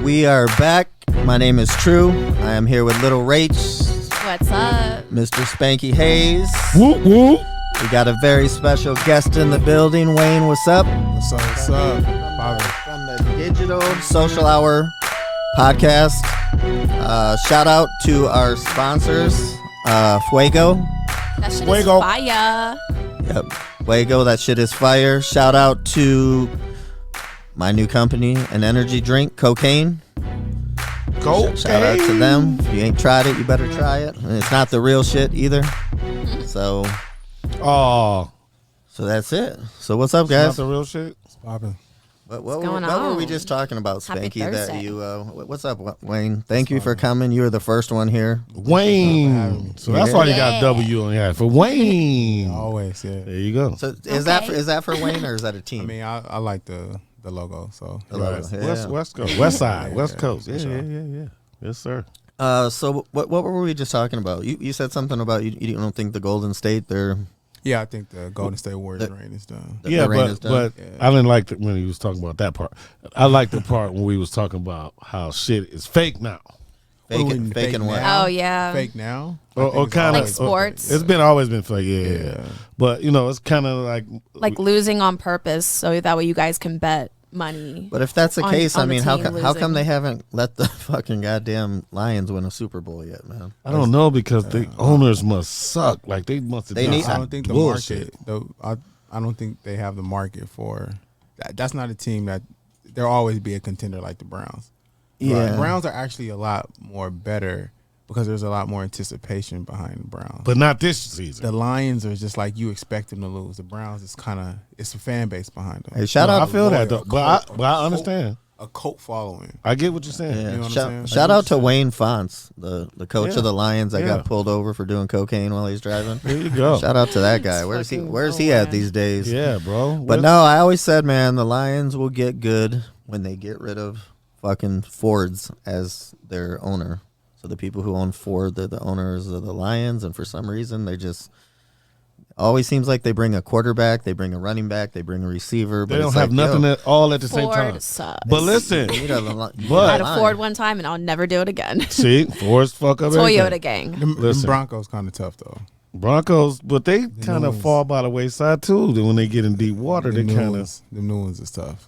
We are back. My name is True. I am here with Little Rach. What's up? Mr. Spanky Hayes. Whoop, whoop. We got a very special guest in the building. Wayne, what's up? What's up? What's up? From the Digital Social Hour podcast. Shout out to our sponsors, Fuego. That shit Fuego. is fire. Yep, Fuego, that shit is fire. Shout out to my new company, an energy drink, Cocaine. Shout out to them. If you ain't tried it, you better try it. And it's not the real shit either. So Oh, that's it. So what's up, that's guys? the real shit. What going were we on? just talking about, Happy Spanky? That Thursday. you what's up, Wayne? Thank you for coming. You were the first one here. Wayne. So that's why you got Yeah. W on here for Wayne. Always, yeah. There you go. So is that for Wayne or is that a team? I mean, I like the logo, so The logo, Right. yeah. West Coast, West Side, Yeah, West yeah, Coast. for Yeah, sure. yeah. Yes, sir. So what were we just talking about? You said something about you don't think the Golden State they're yeah, I think the Golden State Warriors The- reign is done. the Yeah, reign is done. but I didn't like when he was talking about that part. I like the part when we was talking about how shit is fake now. faking what? now? Oh, yeah. Fake now, Or kind Like of sports. It's always been fake, yeah. Yeah. But it's kind of Like losing on purpose so that way you guys can bet money. But if that's the on- case, on I the mean, how team come losing. they haven't let the fucking goddamn Lions win a Super Bowl yet, man? I don't know because the owners must suck. Like they must have They done need- I some don't think the bullshit. market. I don't think they have the market for. That's not a team that there'll always be a contender like the Browns. Yeah. The Browns are actually a lot more better because there's a lot more anticipation behind the Browns. But not this season. the Lions are just like you expect them to lose. The Browns is it's a fan base behind them. Hey, shout I out, feel that loyal, though. But I understand. A cult following. I get what you're saying. yeah. You know what I'm shout, saying? shout out to Wayne Fonts, the coach Yeah. of the Lions that Yeah. got pulled over for doing cocaine while he's driving. There you go. Shout out to that guy. It's Where's he? fucking Where's cool, he at man. these days? Yeah, bro. But no, I always said, man, the Lions will get good when they get rid of fucking Fords as their owner. So the people who own Ford, they're the owners of the Lions, and for some reason they just always seems like they bring a quarterback, they bring a running back, they bring a receiver. they but don't it's have like, nothing yo, at all at the same time. Ford sucks. But listen, you need a li- you need But- I a had a line. Ford one time and I'll never do it again. see, Fords fuck up Toyota everything. gang. Them Listen. Broncos kind of tough though. Broncos, but they kind new of ones. fall by the wayside too. Then when they get in deep water, they The kind of. new ones is tough.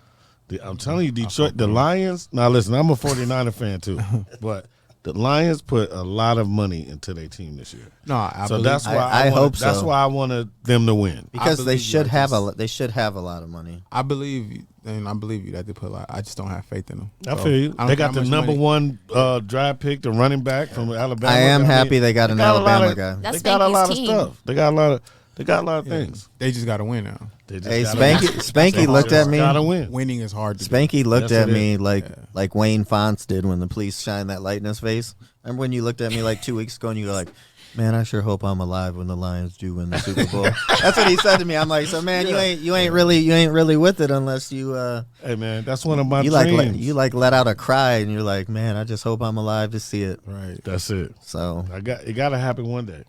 I'm telling you, Detroit, the Lions. Now listen, I'm a 49er fan too, but the Lions put a lot of money into their team this year. No, I So believe, that's why I wanted- hope so. That's why I wanted them to win. because I they believe should you. have I a lot of money. I believe you, and I believe you that they put a lot. I just don't have faith in them. I So, feel you. I don't They care got how the much number money- one draft pick, the running back from Alabama. I am mean, happy they got an got a lot Alabama of- guy. That's They got a Spanky's lot team. of stuff. They got a lot of Yeah. things. They just got to win now. They just Hey, gotta- Spanky looked at me. Gotta win. Winning is hard to do. Spanky looked Yes, at it me is. like Wayne Fonts did when the police shined that light in his face. Remember when you looked at me like 2 weeks ago and you were like, "Man, I sure hope I'm alive when the Lions do win the Super Bowl." That's what he said to me. I'm like, "So man, you ain't really with it unless you Hey man, that's one of my you dreams. let out a cry and you're like, man, I just hope I'm alive to see it." Right. That's it. So It got to happen one day.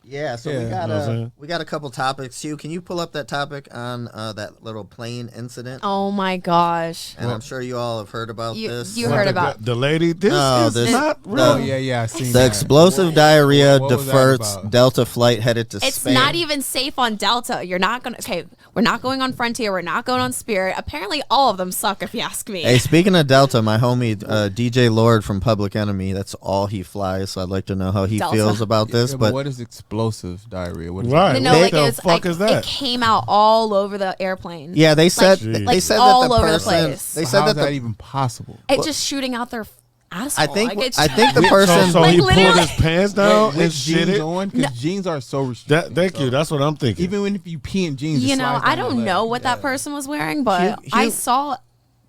yeah, so Yeah. we You got know what I'm saying? we got a couple topics. Hugh, can you pull up that topic on that little plane incident? Oh my gosh. And I'm sure you all have heard about this. You heard about the lady. This No, is this- not no. real. Oh yeah, I seen The that. explosive diarrhea what was that diverts about? Delta flight headed to It's Spain. not even safe on Delta. You're not going to. Okay, we're not going on Frontier. We're not going on Spirit. Apparently, all of them suck, if you ask me. Hey, speaking of Delta, my homie DJ Lord from Public Enemy, that's all he flies. So I'd like to know how he Delta. feels about this. Yeah, but what is explosive diarrhea? What is Right. No, What like the it was, fuck is that? It came out all over the airplane. yeah, they said Jeez. they said all that the over the person place. they How said is that that the even possible? It just shooting out their asshole. I think Like, it's I think the Wait, person So Like, he pulled literally- his pants down and With shit jeans it. on? Because jeans are so restricted. Thank you. That's what I'm thinking. Even when if you pee in jeans, it You know, slides I down don't your know leg. what that person was wearing, but Hugh- I Hugh- saw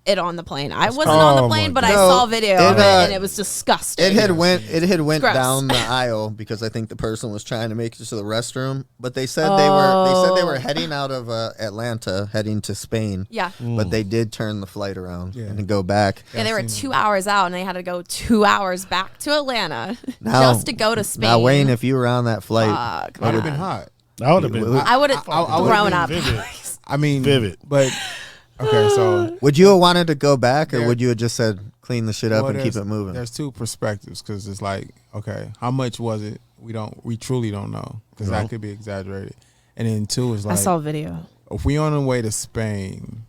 it on the plane. I wasn't on the Oh plane, my but I God. saw video No, of it, it, and it was disgusting. it had went gross. down the aisle because I think the person was trying to make it to the restroom. But they said they were Oh. heading out of Atlanta, heading to Spain. Yeah. But they did turn the flight around Yeah. and go back. Yeah, they I've were seen 2 hours out, and they had to go 2 hours back to Atlanta Now- just to go to Spain. Now, Wayne, if you were on that flight, Fuck, Might have man. been hot. I would have been. I- I would have I would've thrown been up. vivid. I mean, Vivid. But okay, so would you have wanted to go back, or There- would you have just said clean the shit up and keep there's- it moving. There's two perspectives because it's like, okay, how much was it? We truly don't know because No. that could be exaggerated. And then two is I like, saw a video. if we on the way to Spain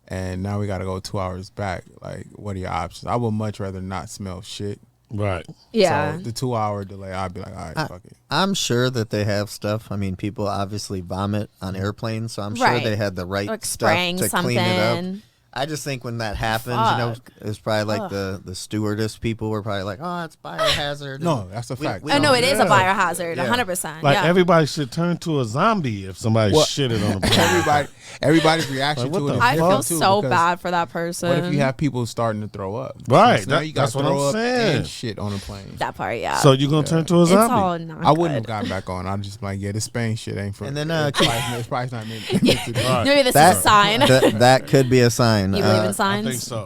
and now we got to go 2 hours back, like, what are your options? I would much rather not smell shit. Right. Yeah. So the 2 hour delay, I'd be like, all right, fuck it. I'm sure that they have stuff. I mean, people obviously vomit on airplanes, so I'm sure Right. they had the right Like stuff spraying to something. clean it up. I just think when that happens, you know, Fuck. it's probably like the stewardess people were probably like, "Oh, it's biohazard." No, that's a fact. we Oh no, don't- it is a Yeah. biohazard, Yeah. 100%. Like yeah. everybody should turn to a zombie if somebody What- shitted on a plane. Everybody's reaction Like, what to it the is I feel different too, so because bad for that person. What if you have people starting to throw up? Right, So now you got that's what I'm throw up saying. and shit on the plane. that part? Yeah. So you're gonna turn to a it's zombie. all not I wouldn't have good. gotten back on. I'd just be like, yeah, this Spain shit ain't for. And then, it's probably not meant to be. Right. Maybe this that, is a sign. that could be a sign. You believe in I signs? think so.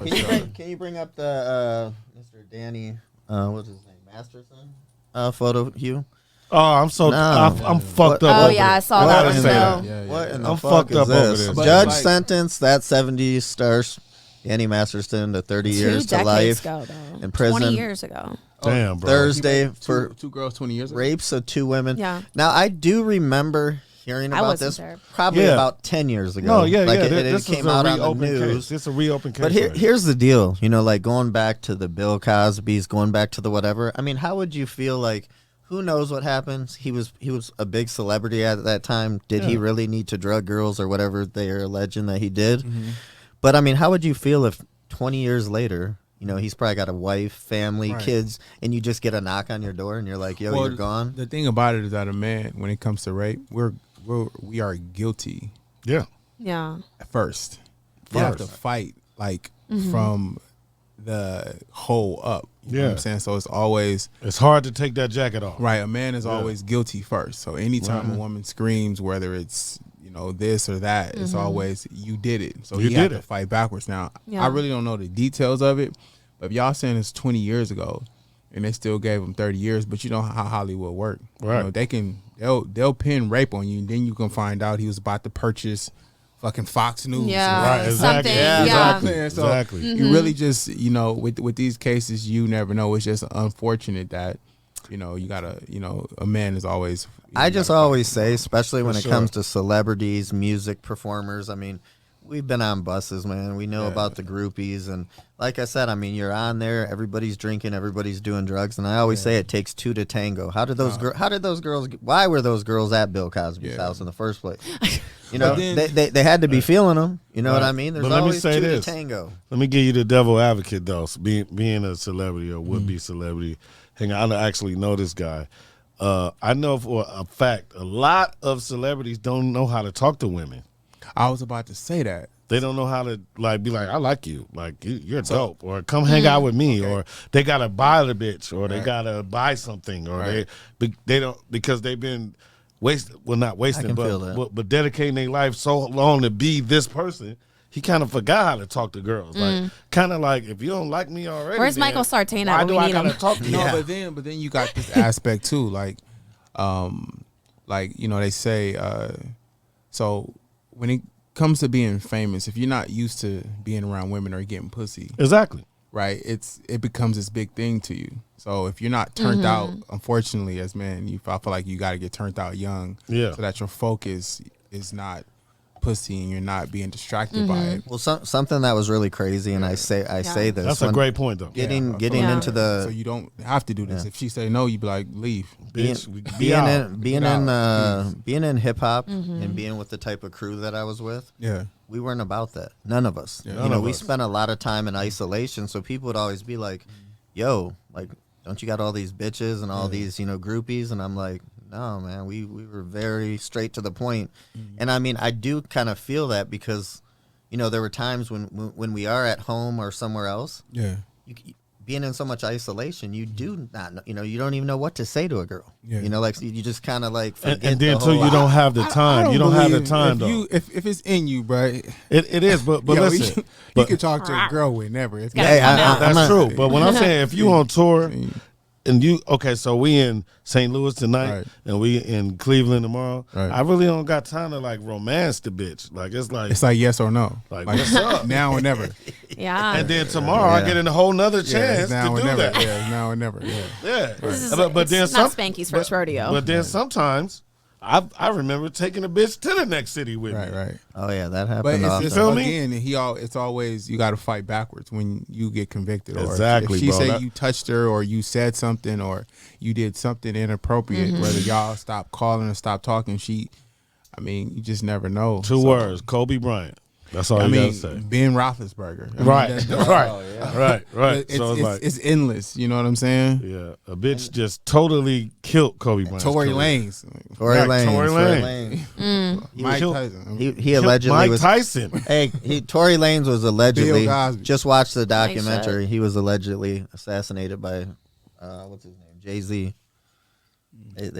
Can you bring up the Mr. Danny? What's his name? Masterson. Photo, Hugh. Oh, I'm so No. I'm fucked up. Oh, over yeah, I it. saw Why that did I one, say though. that? What in the I'm fuck fucked is up over this? this. But Judge like- sentenced that 70 stars Danny Masterson to 30 years 2 to decades life ago, though. in prison. 20 years ago. Damn, bro. Thursday Two for girls 20 years ago. rapes of 2 women. Yeah. Now I do remember hearing I about wasn't this there. probably Yeah. about 10 years ago. No, yeah, like yeah. It, This came is a out on the reopened news. case. It's a reopened case. But already. here's the deal, you know, like going back to the Bill Cosby's, going back to the whatever. I mean, how would you feel like? Who knows what happens? He was a big celebrity at that time. Did he Yeah. really need to drug girls or whatever they are alleging that he did? Mm-hmm. But I mean, how would you feel if 20 years later, you know, he's probably got a wife, family, Right. kids, and you just get a knock on your door and you're like, "Yo, Well, you're gone." The thing about it is that a man, when it comes to rape, we are guilty yeah. Yeah. first. You have to First. fight like Mm-hmm. from the hole up. You know what Yeah. I'm saying? So it's always It's hard to take that jacket off. right. A man is always guilty first. So anytime a woman screams, whether it's this or that, it's always you did it. So You you have did to it. fight backwards. Now Yeah. I really don't know the details of it, but if y'all saying it's 20 years ago, and they still gave him 30 years, but you know how Hollywood work. Right. They'll pin rape on you, and then you can find out he was about to purchase fucking Fox News. Yeah. Right, exactly. Something. Yeah, Yeah. Exactly. So Exactly. you really just, with these cases, you never know. It's just unfortunate that, you gotta, a man is always. I just always say, especially when For it sure. comes to celebrities, music performers, I mean, we've been on buses, man. We know about the groupies. And like I said, I mean, you're on there, everybody's drinking, everybody's doing drugs. And I always say it takes 2 to tango. How did those girls, why were those girls at Bill Cosby's house in the first place? You know, But then- they had to be feeling them. You know what Right. I mean? There's But let me always say 2 this. to tango. Let me give you the devil advocate though. So being a celebrity or would be celebrity. Hang on, I actually know this guy. I know for a fact a lot of celebrities don't know how to talk to women. I was about to say that. They don't know how to be like, I like you, like you're dope, or come hang out with me, or they gotta buy the bitch, or they gotta buy something, or they don't because they've been not wasting, can feel that. but dedicating their life so long to be this person. He kind of forgot how to talk to girls, like kind of like if you don't like me already, Where's then Michael Sartain at Why when do we I need gotta him? talk to you? No, but then you got this aspect too, like they say, so when it comes to being famous, if you're not used to being around women or getting pussy, Exactly. right, it becomes this big thing to you. So if you're not turned out, unfortunately, as men, I feel like you got to get turned out young, Yeah. so that your focus is not pussy and you're not being distracted by it. Well, something that was really crazy, and I say this. That's a when great point though. Getting Yeah. into So the you don't have to do this. If she say no, you be like, leave. Bitch, be out. being in hip hop and being with the type of crew that I was with, Yeah. we weren't about that. None of us. Yeah. You None know, of we us. spent a lot of time in isolation, so people would always be like, "Yo, like, don't you got all these bitches and all these, groupies?" And I'm like, "No, man, we were very straight to the point." And I mean, I do kind of feel that because, there were times when we are at home or somewhere else, Yeah. being in so much isolation, you do not, you don't even know what to say to a girl. Yeah. Like you just kind of like forget And then the too, whole- you don't have the time. You don't have the time if though. if it's in you, bro. It is, but listen, you but- can talk to a girl whenever. It's Gotta Hey, calm down. I'm That's not- true. But when I'm saying if you on tour and so we in St. Louis tonight Right. and we in Cleveland tomorrow, Right. I really don't got time to like romance the bitch. Like it's like It's like yes or no. Like, what's up? Now or never. Yeah. And then tomorrow I Yeah. get a whole nother Yeah, chance it's now to or do never. that. Yeah, it's now or never. Yeah. Yeah, This is- but then it's not Spanky's first rodeo. But then sometimes I remember taking a bitch to the next city with Right, me. right. Oh yeah, that But happened it's often. just, feel me? again, it's always you got to fight backwards when you get convicted. Or Exactly, if she bro. say That- you touched her or you said something or you did something inappropriate, whether y'all stop calling or stop talking, I mean, you just never know. Two So, words: Kobe Bryant. That's all I you mean, gotta say. Ben Roethlisberger. I mean, Right, that's- right. It's, So it's like, it's endless. You know what I'm saying? yeah, a bitch just totally killed Kobe Bryant. Tory Lanez, Tory Right, Lanez. Tory Tory Lanez. Lanez. Mike killed- Tyson. He allegedly Mike was. Tyson. Hey, Tory Lanez was allegedly. Bill Cosby. Just watched the Nice documentary. He was allegedly assassinated by, what's his name, Jay-Z.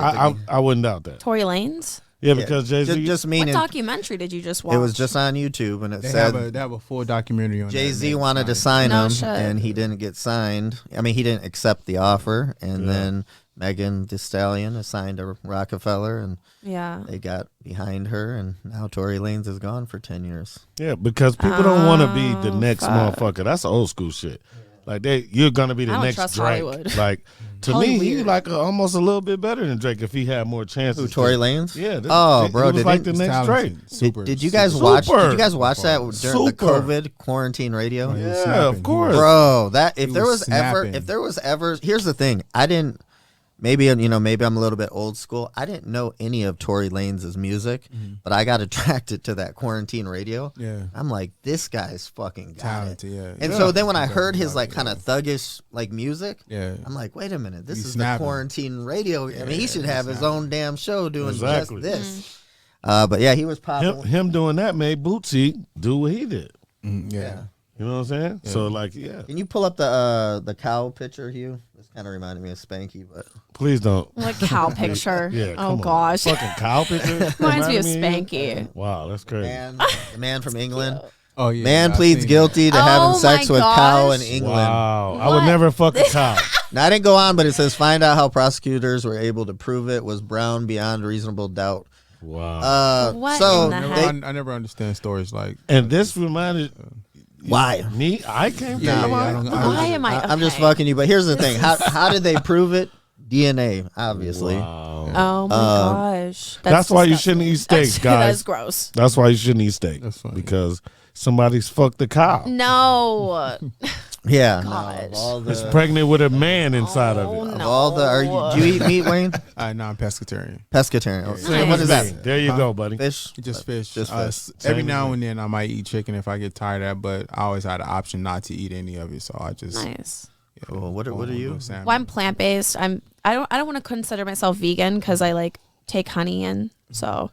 I wouldn't doubt that. Tory Lanez? Yeah, because Jay Z. just What meaning documentary did you just watch? it was just on YouTube, and it They said have a full documentary on that, Jay-Z man. wanted to Nice. sign No him, shit. and he didn't get signed. I mean, he didn't accept the offer, and then Megan Thee Stallion assigned to Rockefeller, and Yeah. they got behind her, and now Tory Lanez is gone for 10 years. Yeah, because people don't want to be the Oh, next fuck. motherfucker. That's old school shit. Like you're gonna be the I don't next trust Drake. Hollywood. Like to Hollywood me, he weird. like almost a little bit better than Drake if he had more chances. Who, Tory to- Lanez? Yeah. Oh, he bro, was did like he- the He's next talented. Drake. Super. Did you guys Super. watch? Did you guys watch that during the Super. COVID quarantine radio? He was Yeah, snapping. of course. Bro, that if He there was was snapping. ever, here's the thing. I didn't. Maybe maybe I'm a little bit old school. I didn't know any of Tory Lanez's music, but I got attracted to that quarantine radio. Yeah. I'm like, this guy's fucking got Talented, it. yeah. And Yeah. so then when I He heard his definitely like kind of thuggish like music, Yeah. I'm like, wait a minute, this He's is snapping. the quarantine radio. I mean, he should have his own damn show doing Exactly. just this. But yeah, he was popping. Him doing that made Bootsy do what he did. Yeah. You know what I'm saying? So like, yeah. Can you pull up the cow picture, Hugh? This kind of reminded me of Spanky, but Please don't. Like cow picture. Yeah. Oh come on. gosh. Fucking cow picture. Reminds me of Reminded you? Spanky. Wow, that's crazy. the man from England. Oh yeah. Man I've pleads seen guilty to Oh having sex my with cow in gosh. England. Wow, I would What? never fuck a cow. Now, I didn't go on, but it says find out how prosecutors were able to prove it was Brown beyond reasonable doubt. Wow. What So in the that. heck? I never understand stories like. And this reminded why? me. I came Yeah, down. yeah, I don't- Why am I? I'm just okay. fucking you. But here's the thing: how did they prove it? DNA, obviously. Wow. Oh my gosh. That's why you disgusting. shouldn't eat steak, That's guys. gross. That's why you shouldn't eat steak. That's funny. Because somebody's fucked the cow. No. Yeah. No, Gosh. of all It's the, pregnant with a man inside of Oh, it. of no. all the, do you eat meat, Wayne? I'm pescatarian. Pescatarian. Oh, Same what as is me. that? There you go, buddy. Fish. Just fish. Just fish. Every Same now as and then I might eat chicken if I get tired of it, but I always had the option not to eat any of it. So I just Nice. yeah, Cool. What are go you? with salmon. Well, I'm plant based. I don't want to consider myself vegan because I like take honey in, so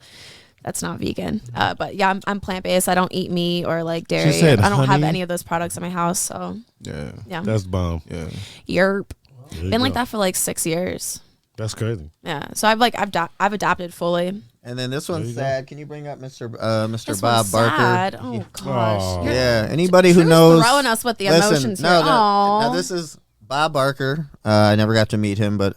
that's not vegan. But yeah, I'm plant based. I don't eat meat or like dairy. said I don't have honey? any of those products in my house. So Yeah. yeah, That's bomb. Yeah. Yerp. There you Been like go. that for like 6 years. That's crazy. Yeah, so I've adapted fully. And then this one's you go. sad. Can you bring up Mr. This Bob one's Barker? sad. Oh gosh. Aw. You're- Yeah. Anybody who Drew's knows? throwing us with the Listen, emotions no, here. no, Aw. no, this is Bob Barker. I never got to meet him, but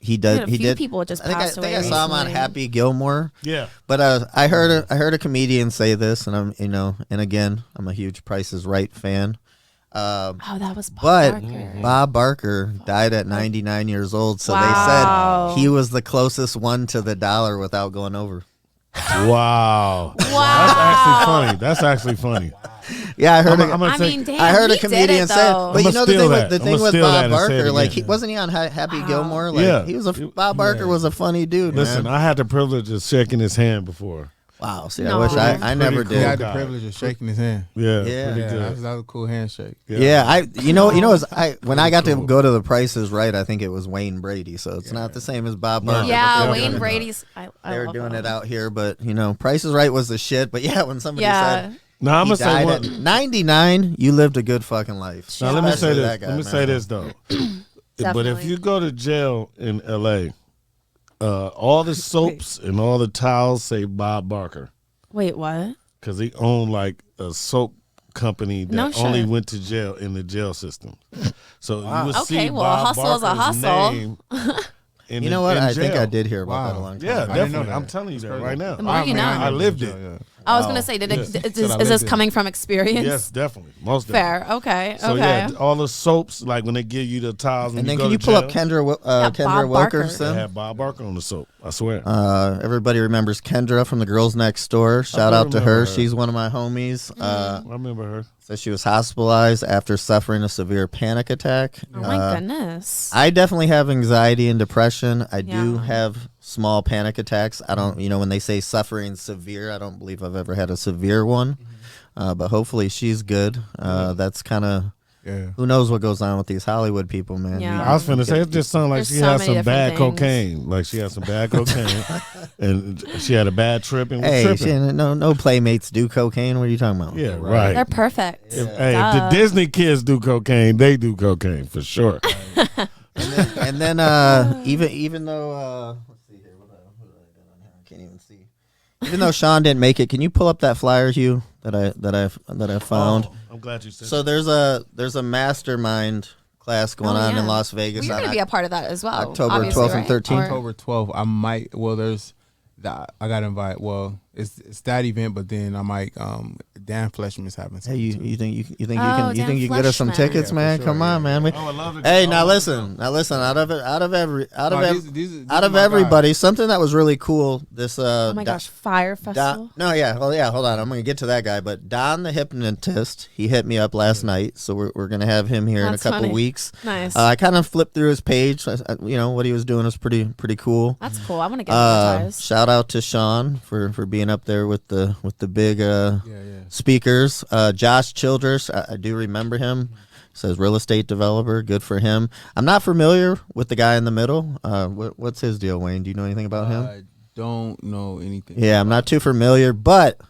he We had a he few did. people just I think passed I away saw him on recently. Happy Gilmore. Yeah. But I heard a comedian say this, and I'm and again I'm a huge Price is Right fan. Oh, that was Bob But Barker. Bob Barker died at 99 years old, so Wow. they said he was the closest one to the dollar without going over. Wow. Wow. That's actually funny. That's actually funny. Yeah, I heard. I'm gonna I take- mean, damn, I heard a he did comedian it, say, though. but you I'ma know the steal thing that. with I'ma with steal that Bob and say it Barker, like again. wasn't he on Happy Gilmore? Like Yeah. he was Bob Barker was a funny dude. Listen, man. I had the privilege of shaking his hand before. Wow. See, No. I wish I never Pretty He did. had the guy. privilege of shaking his hand. Yeah. Yeah. Pretty Yeah, good. that was a cool handshake. Yeah, you know, when I got to cool. go to the Prices Right, I think it was Wayne Brady, so it's not the same as Bob No. Barker. Yeah, but they were Wayne doing- Brady's. I They were love doing him. it out here, but Price is Right was the shit. But yeah, when somebody Yeah. said Now I'm he gonna say died one. at 99, you lived a good fucking life. Now let me say Especially this. that guy, Let me man. say this though. But if Definitely. you go to jail in L.A., all the soaps and all the towels say Bob Barker Wait, what? because he owned like a soap company that No only shit. went to jail in the jail system. So you would see Okay, well, a Bob hustle is a Barker's hustle. name. In You know what? in I think jail. I did hear about that a Wow. long time Yeah, ago. I didn't know definitely. that. I'm telling you that right now. The more you know. I lived it. Yeah. I was gonna say, Yeah. is Should I this live it? coming from experience? Yes, definitely. Most definitely. Fair. Okay. So okay. yeah, all the soaps, like when they give you the towels when And then you go can you to pull up jail, Kendra Bob Barker. they Wilkerson? had Bob Barker on the soap. I swear. Everybody remembers Kendra from the Girls Next Door. Shout do out to remember her. her. She's one of my homies. I remember her. So she was hospitalized after suffering a severe panic attack. Oh my goodness. I definitely have anxiety and depression. I do Yeah. have small panic attacks. I don't, when they say suffering severe, I don't believe I've ever had a severe one. But hopefully she's good. That's kind of, Yeah. who knows what goes on with these Hollywood people, man. Yeah. I was finna say it just sounded like There's she so had many some different bad things. cocaine. Like she had some bad cocaine, and she had a bad trip and was Hey, tripping. no playmates do cocaine. What are you talking about? Yeah, right. They're perfect. Hey, if the Duh. Disney kids do cocaine, they do cocaine for sure. And then even though let's see here, what did I got on here? I can't even see. Even though Sean didn't make it, can you pull up that flyer, Hugh, that I found? Oh, I'm glad you said. So there's a mastermind class going Oh, on yeah. in Las Vegas Well, you're on gonna be a part of that as well. October obviously, 12th and right? 13th. Or- October 12th. I might. Well, there's that. I got invited. Well, it's that event, but then I might. Dan Fleshman's having Hey, something. you too. think you think you Oh, can Dan get us some Fleshman. tickets, Yeah, man? for sure, Come on, yeah. man. Oh, I love it. Hey, Oh, now I listen. Out of No, these out of are my everybody, something that was really cool. This Oh my gosh, Fire Festival. No, yeah, well, yeah. Hold on, I'm gonna get to that guy. But Don the hypnotist, he hit me up last night, so we're gonna have him here That's in a couple funny. weeks. Nice. I kind of flipped through his page. What he was doing was pretty cool. That's cool. I want to get advertised. Shout out to Sean for being up there with the big Yeah. speakers. Josh Childress, I do remember him. Says real estate developer. Good for him. I'm not familiar with the guy in the middle. What's his deal, Wayne? Do you know anything about him? I don't know anything. Yeah, I'm not too familiar, but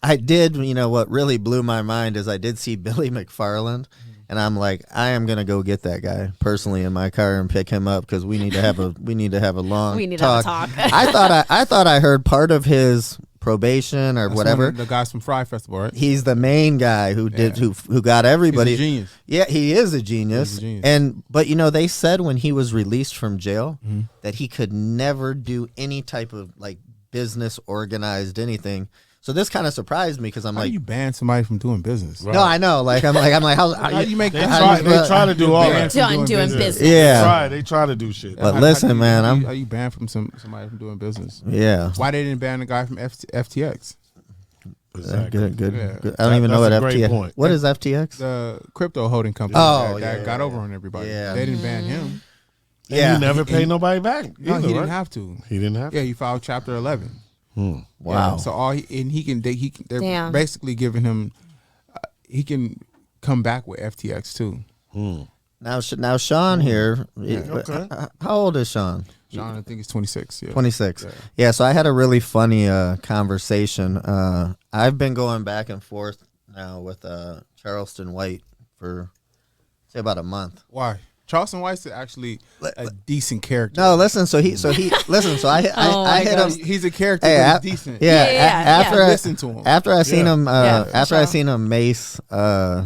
I did. What really blew my mind is I did see Billy McFarland, and I'm like, I am gonna go get that guy personally in my car and pick him up because we need to have a long We need to have talk. a talk. I thought I heard part of his probation or That's whatever. one of the guys from Fry Festival, right? He's the main guy who did Yeah. who got everybody. He's a genius. Yeah, he is a genius. He's a genius. And but they said when he was released from jail Mm-hmm. that he could never do any type of like business organized anything. So this kind of surprised me because I'm How like, do you ban somebody from doing business? no, I know. Like I'm like, how How do you make They that? try to do all that. Doing business. Yeah. They try to do shit. But How listen, do you- man, how you banned from somebody from doing business? Yeah. Why they didn't ban the guy from FTX? Exactly. Good. Yeah. I don't even know what That's a great FTX. point. What is FTX? The crypto holding company Oh, that yeah, got yeah, over on everybody. Yeah. They didn't ban him. Yeah. He never paid nobody back. No, either, he didn't right? have to. He didn't have. Yeah, he filed Chapter 11. Wow. Yeah, so all they're Damn. basically giving him. He can come back with FTX too. Now Sean here. Okay. How old is Sean? John, I think it's 26. Yeah. 26. Yeah, so I had a really funny conversation. I've been going back and forth now with Charleston White for, say, about a month. Why? Charleston White's actually a decent character. No, listen, so he listen, so I Oh my hit gosh. him. He's a character, Hey, but I- he's decent. Yeah, Yeah. after I Listen to him. After I seen Yeah. him Yeah, for after I sure. seen him mace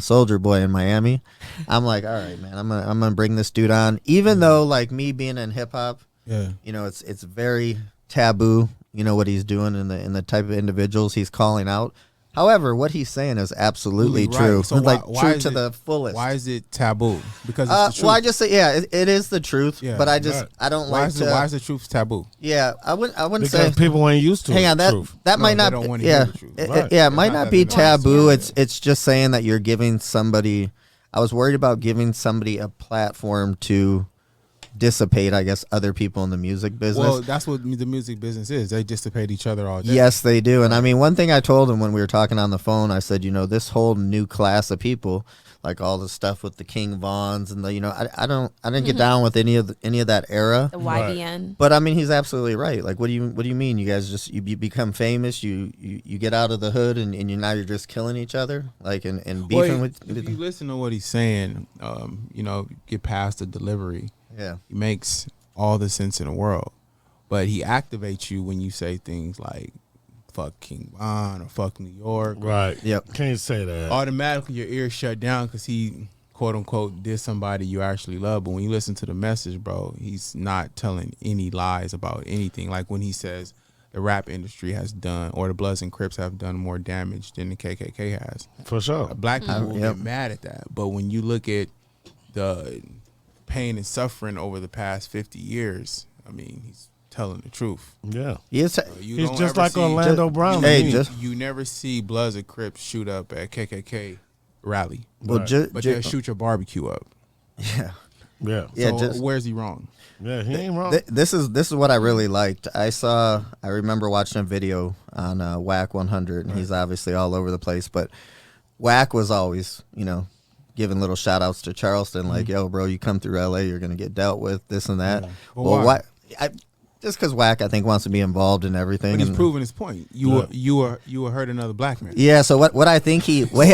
Soldier Boy in Miami, I'm like, all right, man, I'm gonna bring this dude on. Even though like me being in hip hop, Yeah. it's very taboo, what he's doing in the type of individuals he's calling out. However, what he's saying is absolutely Right. true. So like why true is to it- the fullest. Why is it taboo? Because it's the truth. Well, I just say, yeah, it is the truth, Yeah. but I Right. don't why like is to. why is the truth taboo? Yeah, I wouldn't say. Because people ain't used to Hang it. on, that Truth. that No, might they not. don't wanna Yeah, hear the truth. Right. yeah, it It's might not not that be they don't. taboo. Yeah. It's just saying that you're giving somebody. I was worried about giving somebody a platform to dissipate, I guess, other people in the music business. Well, that's what the music business is. They dissipate each other all day. Yes, they do. And I mean, one thing I told him when we were talking on the phone, I said, this whole new class of people, like all the stuff with the King Vons and I didn't get down with any of that era. The YBN. But I mean, he's absolutely right. Like, what do you mean? You guys just you become famous, you get out of the hood, and you're just killing each other, like and beefing Well, with. if you listen to what he's saying, get past the delivery. Yeah. He makes all the sense in the world, but he activates you when you say things like "fuck King Von" or "fuck New York." Right. Yep. Can't say that. Automatically, your ears shut down because he quote unquote did somebody you actually love. But when you listen to the message, bro, he's not telling any lies about anything. Like when he says the rap industry has done, or the Bloods and Crips have done more damage than the KKK has. For sure. Black people will Yep. get mad at that, but when you look at the pain and suffering over the past 50 years, I mean, he's telling the truth. Yeah. Yes. You He's don't just ever like see- Orlando you- Brown. You, Hey, to me. just- you never see Bloods or Crips shoot up at KKK rally, Well, Right. but they'll shoot your barbecue up. yeah. yeah. Yeah, So just- where's he wrong? Yeah, he ain't wrong. This is what I really liked. I remember watching a video on Whack 100, and he's obviously all over the place. But Whack was always, giving little shout outs to Charleston, like, yo, bro, you come through LA, you're gonna get dealt with this and that. But Well, why? just because Whack, I think, wants to be involved in everything. But he's and- proving his point. You were hurt another black man. Yeah. So what I think he what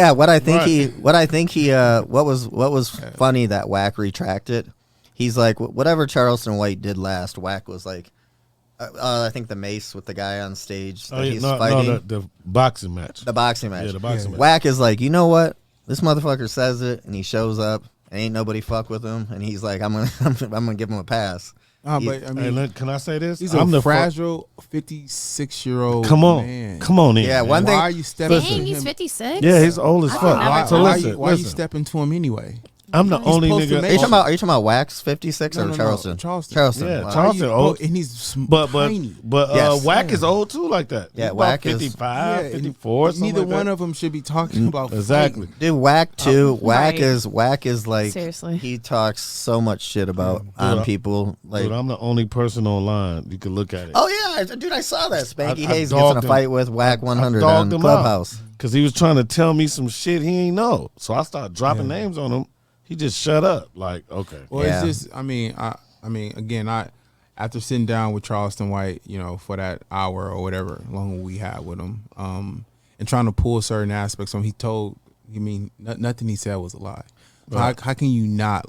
was Yeah. funny that Whack retracted. He's like, whatever Charleston White did last, Whack was like, I think the mace with the guy on stage that he's fighting, the boxing match. the boxing match. Yeah, the boxing match. Whack is like, you know what? This motherfucker says it, and he shows up, and ain't nobody fuck with him, and he's like, I'm gonna give him a pass. But I Hey, mean, look, can I say this? he's I'm a the fragile 56-year-old. Come on, man. come on in. Yeah, man. one thing- Why are you stepping? Dang, to he's him? 56. Yeah, he's old as I fuck. would never Why, So why, listen, why are you listen. stepping to him anyway? I'm the He's only supposed to nigga. make- Are you talking about Whack's 56 No, or no, no, Charleston? Charleston. Yeah, Wow. Charleston. old. And he's But tiny. Yes. Whack is old too, like that. Yeah, He's Whack about is- 55, and 54. something neither like one that. of them should be talking about Exactly. fighting. Dude, Whack too. Whack Right. is like, Seriously. he talks so much shit about on Dude, people. Like, Dude, I'm the only person online. You can look at it. oh yeah, dude, I saw that. Spanky I Hayes gets in dogged a him. fight with Whack 100 Dogged on him Clubhouse. because he was trying to tell me some shit he ain't know. So I started dropping names on him. He just shut up. Like, okay. Well, Yeah. it's just, I mean, again, after sitting down with Charleston White, for that hour or whatever long we had with him, and trying to pull certain aspects on, nothing he said was a lie. So Right. how can you not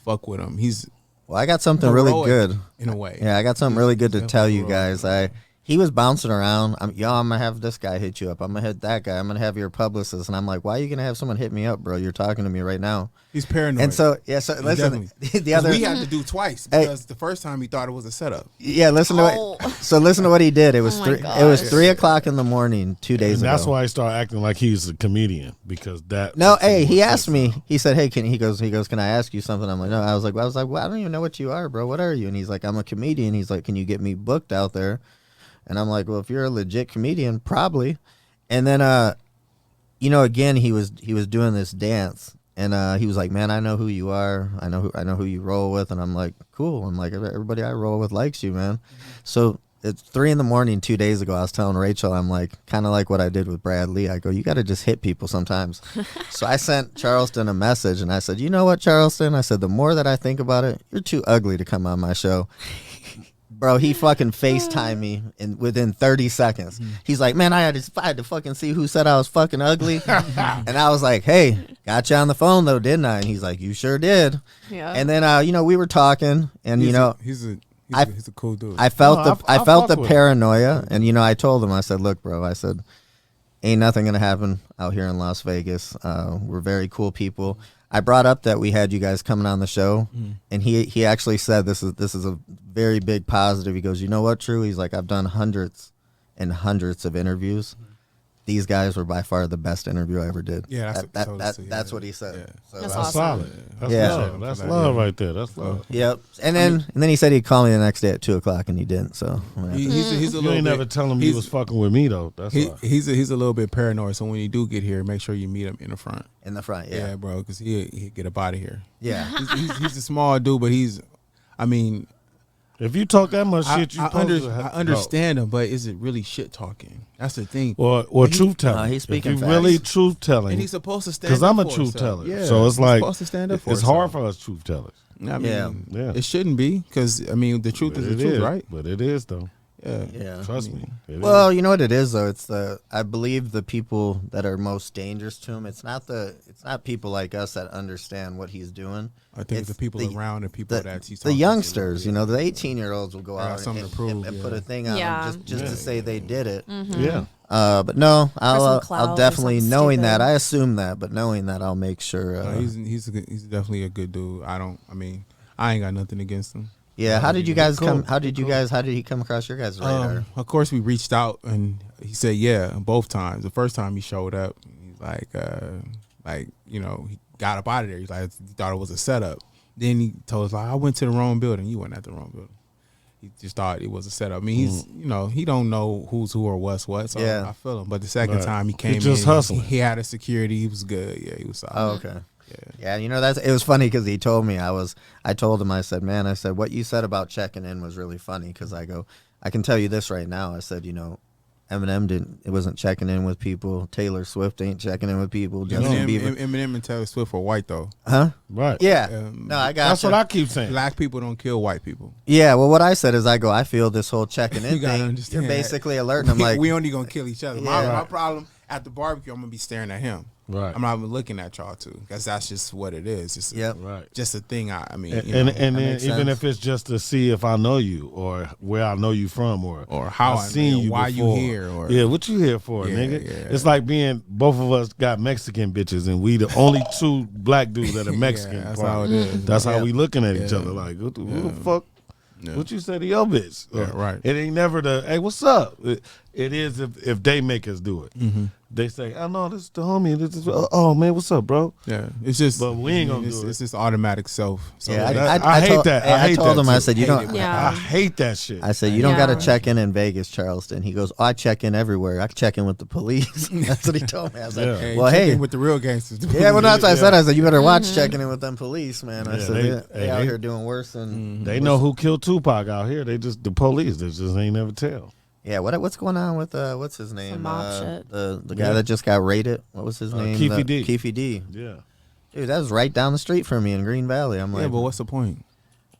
fuck with him? He's Well, I got something really heroic good. in a way. Yeah, I got something really good to He's tell you definitely guys. He was bouncing around. I'm gonna have this guy hit you up. I'm gonna hit that guy. I'm gonna have your publicist. And I'm like, why are you gonna have someone hit me up, bro? You're talking to me right now. He's paranoid. And so listen, Definitely. the other we had to do twice Hey. because the first time he thought it was a setup. listen to Oh. listen to what he did. It was Oh my three. It was gosh. 3:00 in the morning 2 days And ago. that's why I started acting like he's a comedian because that. No, makes hey, more he sense asked now. me. He said, "Hey, can I ask you something?" I'm like, "No." I was like, well, I don't even know what you are, bro. What are you?" And he's like, "I'm a comedian." He's like, "Can you get me booked out there?" And I'm like, "Well, if you're a legit comedian, probably." And then, again, he was doing this dance, and he was like, "Man, I know who you are. I know who you roll with." And I'm like, "Cool." I'm like, "Everybody I roll with likes you, man." So it's 3 a.m. 2 days ago. I was telling Rachel, I'm like, kind of like what I did with Brad Lee. I go, you got to just hit people sometimes. So I sent Charleston a message, and I said, you know what, Charleston? I said, the more that I think about it, you're too ugly to come on my show. Bro, he fucking FaceTimed me within 30 seconds. He's like, man, I had to fucking see who said I was fucking ugly. And I was like, hey, got you on the phone though, didn't I? And he's like, you sure did. Yeah. And then, we were talking, and He's a cool dude. I felt No, I I felt fuck the with paranoia, and I told him, I said, look, bro, I said, ain't nothing gonna happen out here in Las Vegas. We're very cool people. I brought up that we had you guys coming on the show, and he actually said this is a very big positive. He goes, you know what, True? He's like, I've done hundreds and hundreds of interviews. These guys were by far the best interview I ever did. Yeah, that's what he said. Yeah. So, That's That's awesome. solid. That's Yeah. love. That's For that, love yeah. right there. That's love. Yep. And then he said he'd call me the next day at 2:00, and he didn't. So I'm gonna have to- He's a You little ain't bit, never tell him you he's- was fucking with me though. That's why. he's a little bit paranoid. So when you do get here, make sure you meet him in the front. in the front, Yeah, yeah, bro, because he get up out of here. yeah. He's a small dude, but If you talk that much I, shit, you I, supposed under, to have, I understand him, but is it really shit talking? That's the thing. Or He- truth telling. No, he's speaking if you facts. really truth telling, And he's supposed to stand because up I'm a for truth himself. teller. Yeah, So it's he's like supposed to stand up for it's himself. hard for us truth tellers. I mean, Yeah. it shouldn't be because the truth But is the it truth, is, right? But it is though. Yeah. Yeah. Trust me. It is. Well, you know what it is though. It's I believe the people that are most dangerous to him. It's not people like us that understand what he's doing. I think the people around the people that he's the talking to. youngsters. The 18-year-olds will go Got out something and, to prove, and yeah. put a thing on Yeah. them just Yeah. to say they did it. yeah. But no, I'll clout or definitely something knowing that. stupid. I assume that, but knowing that, I'll make sure. He's definitely a good dude. I ain't got nothing against him. Yeah, how did you guys Cool. come? How did he come across your guys' radar? Of course, we reached out and he said, yeah, both times. The first time he showed up, he's like, he got up out of there. He's like, he thought it was a setup. Then he told us, like, I went to the wrong building. You went at the wrong building. He just thought it was a setup. I mean, he's, he don't know who's who or what's what. So Yeah. I feel him. But the second Right. time he came just in, hustling. he had a security. He was good. Yeah, he was solid. Oh, okay. Yeah, it was funny because he told me I told him, I said, man, I said, what you said about checking in was really funny because I can tell you this right now. I said, Eminem wasn't checking in with people. Taylor Swift ain't checking in with people. Justin Bieber. Eminem and Taylor Swift are white though. Huh? Right. Yeah. No, I got That's what I keep saying. Black people don't kill white people. Yeah, well, what I said is I feel this whole checking in You gotta thing, understand you're that. basically alerting them like, we only gonna kill each other. Yeah. My problem at the barbecue, I'm gonna be staring at him. Right. I'm not even looking at y'all too, because that's just what it is. It's Yep. Right. just a thing. I mean, And you know, then makes even sense. if it's just to see if I know you or where I know you from or how I've seen you why before. you here, or Yeah, what you here for, Yeah, nigga? yeah. It's like being both of us got Mexican bitches and we the only two black dudes that are Mexican. Yeah, that's part. how it is. That's how Yeah. we looking at each Yeah. other like, who the Yeah. fuck? Yeah. What you say to your bitch? Yeah, right. It ain't never the, hey, what's up? It is if they make us do it. Mm-hmm. They say, oh, no, this is the homie. This is, oh, man, what's up, bro? Yeah, it's just. But we ain't I mean, gonna do it. It's just automatic self. So yeah, I hate told, that. hey, I hate told that him, I too. said, you Hate don't. it. Yeah. I hate that shit. I said, you don't Yeah. got to check in Vegas, Charleston. He goes, I check in everywhere. I check in with the police. That's what he told me. I was like, Yeah. Hey, well, check hey. in with the real gangsters. Yeah, well, that's what I said. Yeah. I said, you better watch checking in with them police, man. I Yeah, said, they- they out they- here doing worse than. They know who killed Tupac out here. They just the police. They just ain't never tell. Yeah, what's going on with, what's his name? Some mob shit. The guy Yeah. that just got raided. What was his name? Keefe D. Keefe D. Yeah. Dude, that was right down the street from me in Green Valley. I'm like, Yeah, but what's the point?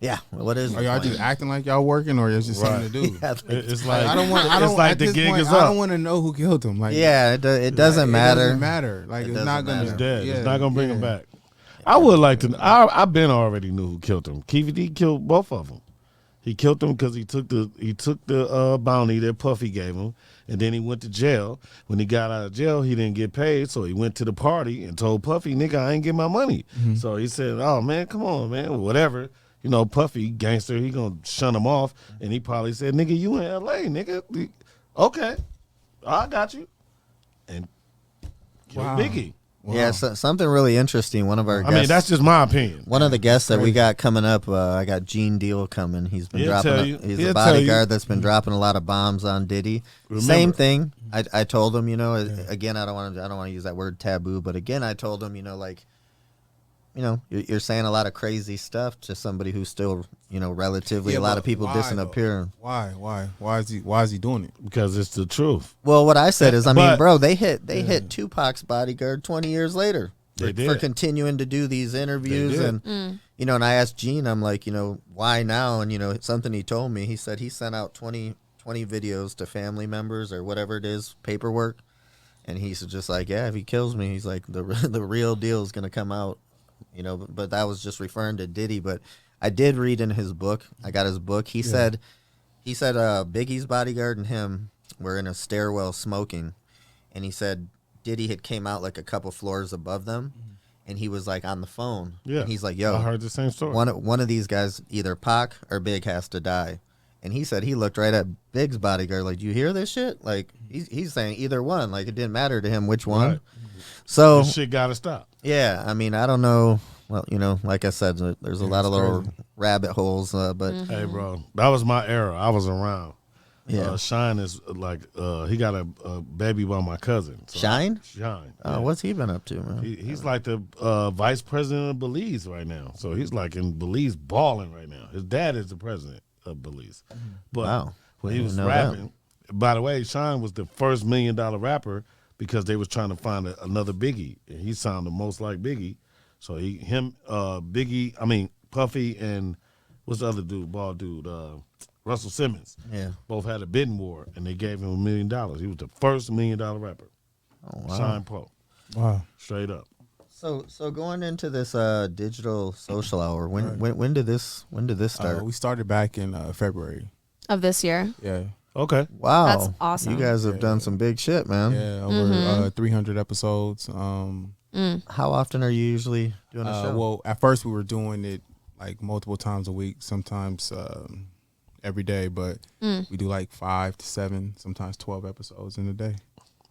yeah, what is Are the y'all point? just acting like y'all working, or it's just Right. something to do? Yeah, It's like I don't want. I don't. It's like at the this gig point, is I up. don't want to know who killed him. Like, yeah, it doesn't matter. It doesn't matter. Like, It it's doesn't not gonna. matter. It's dead. Yeah, It's not gonna bring him yeah. back. I would like to. I've been already knew who killed him. Keefe D killed both of them. He killed them because he took the bounty that Puffy gave him, and then he went to jail. When he got out of jail, he didn't get paid, so he went to the party and told Puffy, "Nigga, I ain't get my money." So he said, "Oh man, come on, man, whatever." You know, Puffy gangster, he gonna shun him off, and he probably said, "Nigga, you in L.A., nigga? Okay, I got you." And killed Wow. Biggie. Yeah, something really interesting. One of our I guests, mean, that's just my opinion. one of the guests that we got coming up. I got Gene Deal coming. He's been He'll dropping. tell you. He's He'll a tell you. bodyguard that's been dropping a lot of bombs on Diddy. Remember. Same thing. I told him, again, I don't want to use that word taboo, but again, I told him, you're saying a lot of crazy stuff to somebody who's still, relatively Yeah, a lot but of people why, dissing up though? here. Why? Why is he doing it? Because it's the truth. Well, what I said is, I mean, But- bro, they hit Tupac's bodyguard 20 years later They for did. continuing to do these interviews, They and did. and I asked Gene, I'm like, why now? And something he told me, he said he sent out 20 videos to family members or whatever it is, paperwork, and he's just like, yeah, if he kills me, he's like, the real deal is gonna come out, But that was just referring to Diddy. But I did read in his book. I got his book. He said Biggie's bodyguard and him were in a stairwell smoking, and he said Diddy had came out like a couple floors above them, and he was like on the phone. Yeah. And he's like, yo, I heard the same story. one of these guys, either Pac or Big, has to die. And he said he looked right at Big's bodyguard like, you hear this shit? Like, he's saying either one. Like, it didn't matter to him which one. Right. So, This shit gotta stop. yeah, I mean, I don't know. Well, like I said, there's a lot of little rabbit holes, but Hey, bro, that was my era. I was around. Yeah. Shine is like he got a baby by my cousin. So Shine? Shine. Oh, yeah. what's he been up to, man? He's like the vice president of Belize right now. So he's like in Belize balling right now. His dad is the president of Belize. But Wow. when he I was didn't know that. rapping, by the way, Shine was the first $1 million rapper because they was trying to find another Biggie, and he sounded most like Biggie. So Biggie, Puffy, and what's the other dude, bald dude, Russell Simmons. Yeah. Both had a bidding war, and they gave him $1 million. He was the first $1 million rapper. Oh, wow. Shine Poe, Wow. straight up. So going into this digital social hour, when did this start? We started back in February. Of this year. Yeah. Okay. Wow, That's awesome. You guys have done some big shit, man. Yeah. Over 300 episodes. How often are you usually doing a show? Well, at first we were doing it like multiple times a week, sometimes every day, but we do like 5 to 7, sometimes 12 episodes in a day.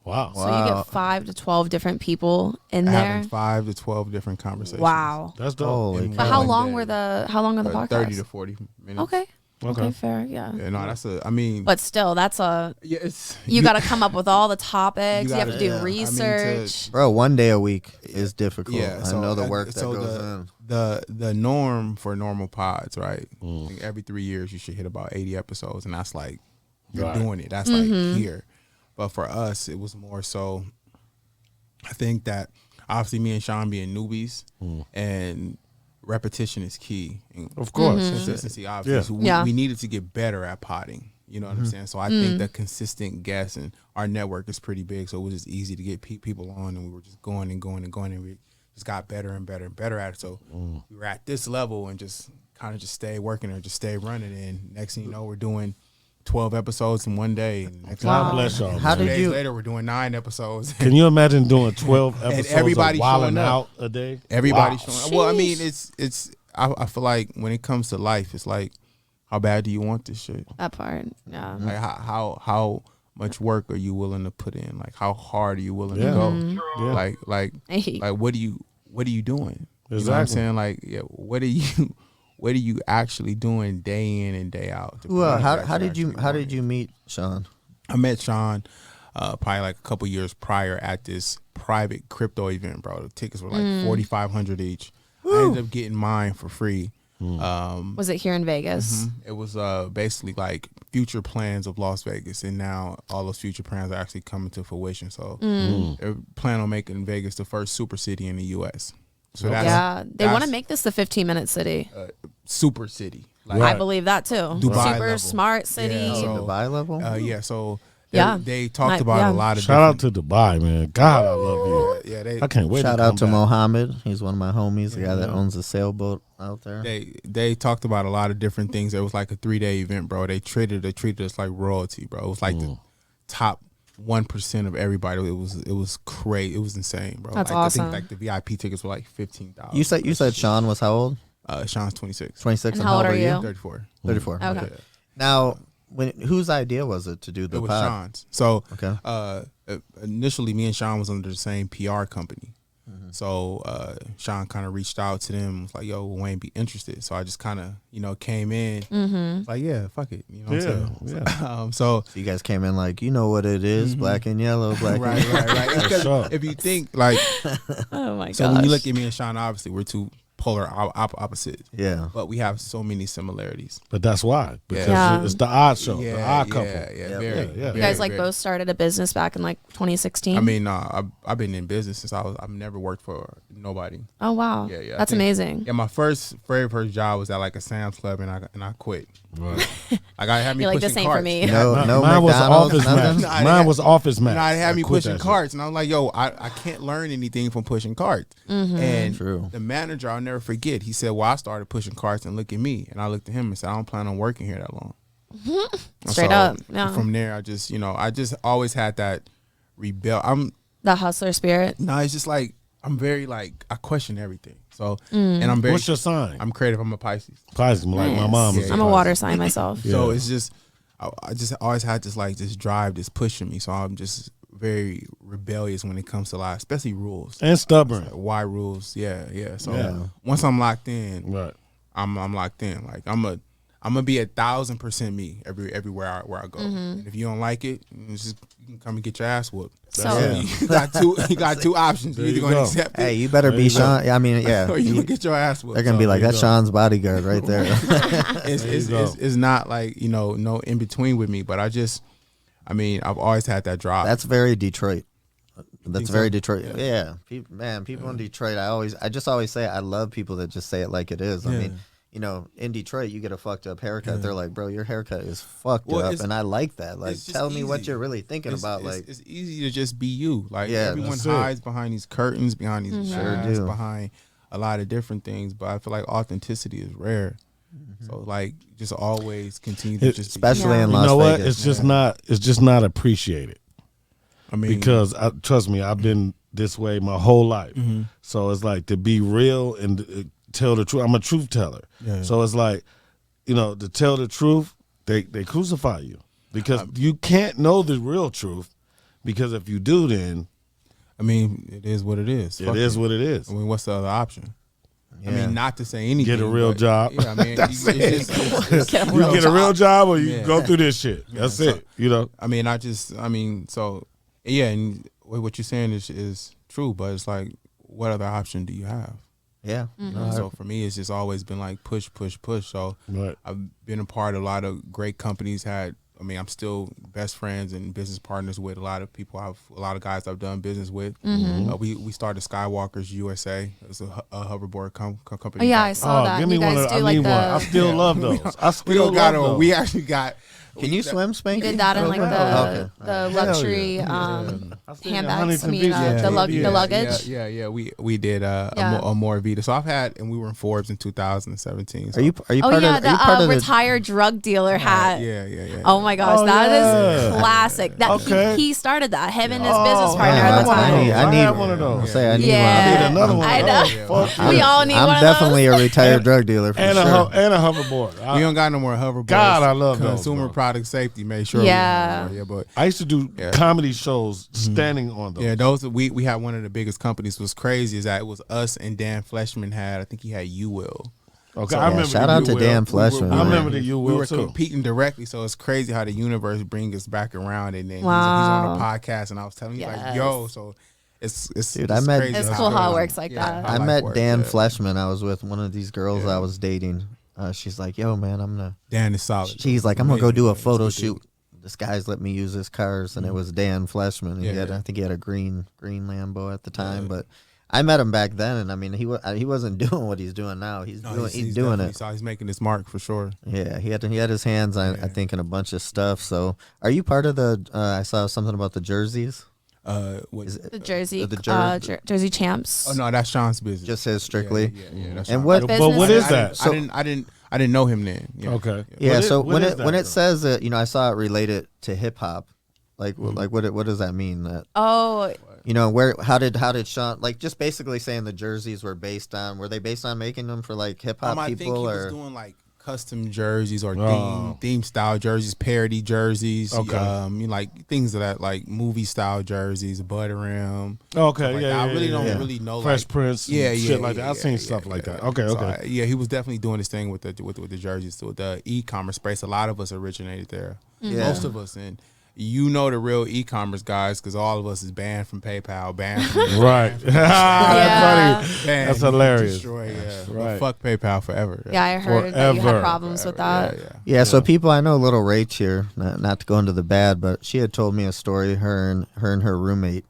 Wow. So you get 5 to 12 different people in there. Having 5 to 12 different conversations. Wow. That's dope. Holy In cow. But how one long day. were how long are the podcasts? 30 to 40 minutes. Okay. Okay. Okay, fair. Yeah. Yeah, no, that's I mean, But still, that's yeah, it's you got to come up with all the topics. You, You have gotta- to do yeah. I mean, research. Bro, 1 day a week is difficult. Yeah, I so know the that- work that so goes in. the norm for normal pods, right? I think every 3 years you should hit about 80 episodes, and that's like you're Right. doing it. That's like here. But for us, it was more so. I think that obviously me and Sean being newbies, and repetition is key. And Of course. consistency, obviously. So Yeah. we needed to get better at potting. You know what I'm saying? So I think that consistent guests, and our network is pretty big, so it was just easy to get people on, and we were just going and going and going, and we just got better and better and better at it. So we were at this level and just kind of just stay working or just stay running. And next thing you know, we're doing 12 episodes in one day. And next thing God you know, bless y'all. How man. 2 did days you- later, we're doing 9 episodes. Can you imagine doing 12 episodes everybody of Wildin' showing Out up. a day? Everybody Wow. showing up. Well, I mean, Sheesh. it's I feel like when it comes to life, it's like, how bad do you want this shit? That part. Yeah. Like how much work are you willing to put in? Like how hard are you willing Yeah. to go? Yeah. Like what are you doing? You know what I'm Exactly. saying? Like, yeah, what are you actually doing day in and day out? to Well, prove that how you're did you actually meet Sean? I met Sean probably like a couple years prior at this private crypto event, bro. The tickets were like $4,500 each. I ended up getting mine for free. Was it here in Vegas? It was basically like future plans of Las Vegas, and now all those future plans are actually coming to fruition. So they're planning on making Vegas the first super city in the U.S. So that's Yeah. They want to that's, make this the 15-minute city. super city. Like, Right. I believe that too. Dubai Super level. smart city. Yeah, Oh, so- Dubai level? yeah, so Yeah. they talked Like, about yeah. a lot of Shout out different- to Dubai, man. God, I love you. yeah, they I can't wait Shout to out come to back. Mohammed. He's one of my homies, the guy that owns a sailboat out there. they talked about a lot of different things. It was like a 3-day event, bro. They treated us like royalty, bro. It was like the top 1% of everybody. It was crazy. It was insane, bro. That's like, I awesome. think like the VIP tickets were like $15,000. You said Sean was how old? Sean's 26. 26. And how old are you? 34. 34. Okay. Now, whose idea was it to do the It was pod? Sean's. So Okay. initially, me and Sean was under the same PR company. So Sean kind of reached out to them, was like, "Yo, will Wayne be interested?" So I just kind of came in, like, "Yeah, fuck it," you know what I'm saying? Yeah. So So you guys came in like, you know what it is, black and yellow, black right. Because sure. if you think like, Oh my god. so when you look at me and Sean, obviously we're two polar opposites, Yeah. but we have so many similarities. But that's why. Because Yeah. it's the odd show, the odd couple. Yeah, Yeah, very. yeah. you guys like very. both started a business back in like 2016. I mean, I've been in business since I've never worked for nobody. oh wow. Yeah, That's I think- amazing. Yeah, my very first job was at like a Sam's Club, and I quit. Right. Like I had me You're like, pushing this ain't for carts. me. No, no Mine was McDonald's, office nothing? match. No, I Mine had- was office match. You know, I had me quit pushing that shit. carts, and I was like, "Yo, I can't learn anything from pushing carts." And True. the manager, I'll never forget. He said, "Well, I started pushing carts, and look at me." And I looked at him and said, "I don't plan on working here that long." And Straight up, yeah. From there, I just always had that rebel. The hustler spirit. It's just like I'm very like I question everything. So and I'm very. What's your sign? I'm creative. I'm a Pisces. Pisces, like my mom is. Yeah, I'm a water sign myself. So Yeah. it's just, I just always had this drive, this pushing me. So I'm just very rebellious when it comes to life, especially rules. And stubborn. Like, why rules? Yeah. So Yeah. once I'm locked in, Right. I'm locked in. Like I'm gonna be 1,000% me everywhere where I go. And if you don't like it, you can come and get your ass whooped. So You got two options. There You're either you gonna go. accept Hey, it, you better There be you go. Sean. Yeah, I mean, yeah. or you gonna get your ass whooped. They're gonna be So like, there you that's go. Sean's bodyguard right there. it's not like no in between with me, but I've always had that drive. That's very Detroit. That's Think very so? Detroit. Yeah, people in Detroit. I just always say I love people that just say it like it is. I mean, in Detroit, you get a fucked up haircut. They're like, bro, your haircut is fucked Well, up, it's- and I like that. Like, it's just tell me what easy. you're really thinking about. Like, it's easy to just be you. Like Yeah, everyone that's it. hides behind these curtains, behind these Sure masks, do. behind a lot of different things. But I feel like authenticity is rare. So like, just always continue to just, be you. especially Yeah. in You Las know what? Vegas. It's just not appreciated. I mean, Because trust me, I've been this way my whole life. So it's like to be real and tell the truth. I'm a truth teller. Yeah. So it's like, to tell the truth, they crucify you because you can't know the real truth, because if you do, then I mean, it is what it is. it is what it is. I mean, what's the other option? I Yeah. mean, not to say anything. Get a real but, job. Yeah, I mean, That's it's it. just- Get a You real get a real job or you Yeah. go through this shit. That's so- it. I mean, so yeah, and what you're saying is true, but it's like, what other option do you have? Yeah. So for me, it's just always been like push. So Right. I've been a part of a lot of great companies. I'm still best friends and business partners with a lot of people. A lot of guys I've done business with. We started Skywalkers USA. It's a hoverboard company. Oh, yeah, I saw that. Give me You guys one. I do like need one. I the. still love those. I We still don't love got those. on. We actually got. Can you swim, Spanky? You did that in like Okay. the Hell luxury yeah. I seen handbags. Huntington I mean, Beach. the luggage. Yeah. We did Yeah. a more Vita. So I've had, and we were in Forbes in 2017. So. Are you Oh part yeah, of? Are you part the of the? retired drug dealer hat. Yeah. Oh my gosh, Oh, that is yeah. classic. That Okay. he started that. Him and his Oh, business partner man, at the I want time. one of those. I need had one of those. Say I need Yeah. I need one. another one. I of know. those. Fuck We yeah. all need I'm one of definitely those. a retired drug dealer for and sure. and a hoverboard. We don't got no more hoverboards. God, I love those, consumer bro. product safety. Make sure. Yeah. But I used to do Yeah. comedy shows standing on those. yeah, those we had one of the biggest companies. What's crazy is that it was us and Dan Fleshman had. I think he had You Will. Okay, So- I remember shout the out You to Will. Dan Fleshman. I man. remember the You We Will were too. competing directly, so it's crazy how the universe brings us back around. And then he's Wow. on a podcast, and I was telling him, he's like, Yes. "Yo," so it's Dude, it's I met- crazy It's cool how it crazy. works like that. I life met works, Dan yeah. Fleshman. I was with one of these girls Yeah. I was dating. She's like, "Yo, man, I'm gonna." Dan is solid. She's like, "I'm gonna go do a Amazing. photo He's a good shoot." This guy's let me use his cars, and it was Dan Fleshman. And Yeah, he had, yeah. I think he had a green Lambo at the time, but I met him back then, and I mean, he wasn't doing what he's doing now. He's No, doing he's doing definitely it. solid. He's making his mark for sure. Yeah, he had his hands on, I think, in a bunch of stuff. So, are you part of the? I saw something about the jerseys. What, Is it The Jersey, the Jersey champs. oh no, that's Sean's business. just his strictly? Yeah, that's And Sean's what? What But what business is that? So- I didn't know him then. Yeah. Okay. Yeah. What is- So what when is it that, when it though? says that, I saw it related to hip hop. Like what does that mean? That Oh, where how did Sean, like, just basically saying the jerseys were they based on making them for like hip hop I think he people was or doing like custom jerseys or Oh. theme style jerseys, parody jerseys. Okay. Like things of that, like movie style jerseys, Butter Rim. Okay, like yeah, that. I yeah, really yeah, don't yeah. really know Fresh like, Prince, and yeah, shit like that. I've seen yeah, stuff like yeah. that. Okay, So, okay. he was definitely doing this thing with the jerseys, with the e-commerce space. A lot of us originated there. Yeah. Most of us, and the real e-commerce guys, because all of us is banned from PayPal, banned from Right. Yeah. That's funny. banned. That's hilarious. Destroy, yeah. But right. fuck PayPal forever. yeah, I heard that you Forever. had problems with that. Yeah, so people, I know little Rach here, not to go into the bad, but she had told me a story. Her and her roommate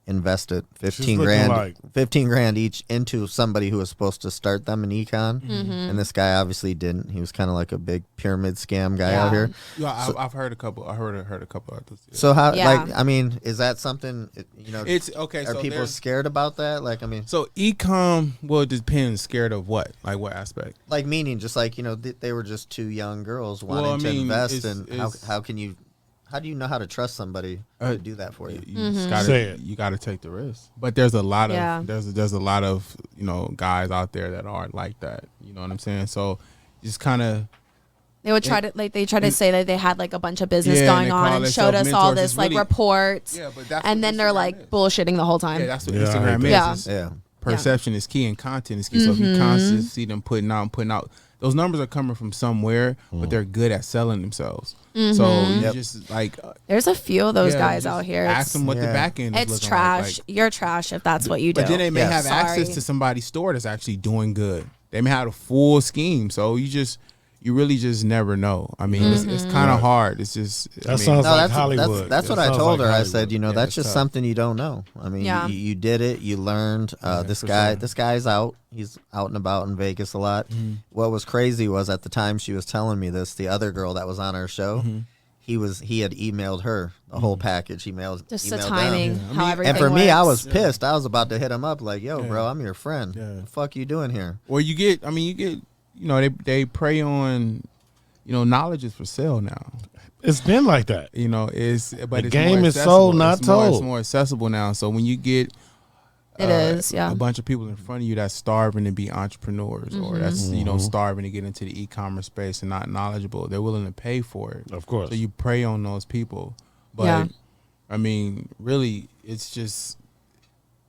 invested 15 looking grand, like- 15 grand each into somebody who was supposed to start them in econ, and this guy obviously didn't. He was kind of like a big pyramid scam guy out Yeah. here. Yeah, I've heard a couple. I heard a couple of those. So how, Yeah. like, I mean, is that something? It's okay. Are So people there's- scared about that? Like, I mean, So e-com, well, it depends. Scared of what? Like what aspect? like meaning just like they were just two young girls wanting Well, I to mean, invest, it's- and it's- how do you know how to trust somebody to do that for you? You just gotta, Say it. you got to take the risk. But there's a lot of Yeah. there's a lot of guys out there that aren't like that. You know what I'm saying? So just kind of They would try to say that they had like a bunch of business Yeah, and going they on call and themselves showed us all mentors. this It's like really- reports, Yeah, but that's and what then they're Instagram like is. bullshitting the whole time. yeah, that's what Yeah, I Instagram hate is. that. It's- Yeah. Perception is key and content is key. So if you constantly see them putting out, those numbers are coming from somewhere, but they're good at selling themselves. So you just like There's a few of those yeah, guys just out here. Ask It's, them what the Yeah. back end is it's looking trash. like. You're trash if that's what you do. But then they may Yeah. have access Sorry. to somebody's store that's actually doing good. They may have a full scheme. So you really just never know. I mean, it's kind of hard. It's just That sounds like Hollywood. That's what That I sounds told like her. I Hollywood. said, Yeah, that's it's just tough. something you don't know. I mean, Yeah. you did it. You learned. This for guy, sure. this guy's out. He's out and about in Vegas a lot. What was crazy was at the time she was telling me this, the other girl that was on our show, he had emailed her the whole package. He emailed Just emailed the them. timing, how everything And for me, I works. was pissed. I was about to hit him up like, "Yo, bro, I'm your friend. Yeah. What the fuck you doing here?" Or you get, they prey on, knowledge is for sale now. It's been like that. But The it's game more is sold, accessible. not It's told. more accessible now. So when you get It is, yeah. a bunch of people in front of you that's starving to be entrepreneurs or that's starving to get into the e-commerce space and not knowledgeable. They're willing to pay for it. Of course. So you prey on those people. But Yeah. I mean, really, it's just.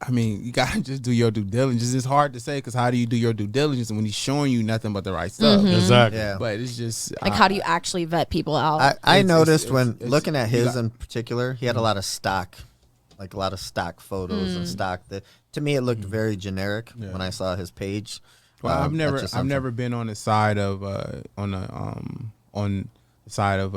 I mean, you gotta just do your due diligence. It's hard to say because how do you do your due diligence when he's showing you nothing but the right stuff? Exactly. Yeah. But it's just Like, how do you actually vet people out? I It's- noticed it's- when it's- looking at you his got- in particular, he had a lot of stock, like a lot of stock photos and stock that to me it looked very generic when I saw his page. Well, I've that's never just I've something- never been on the side of on the side of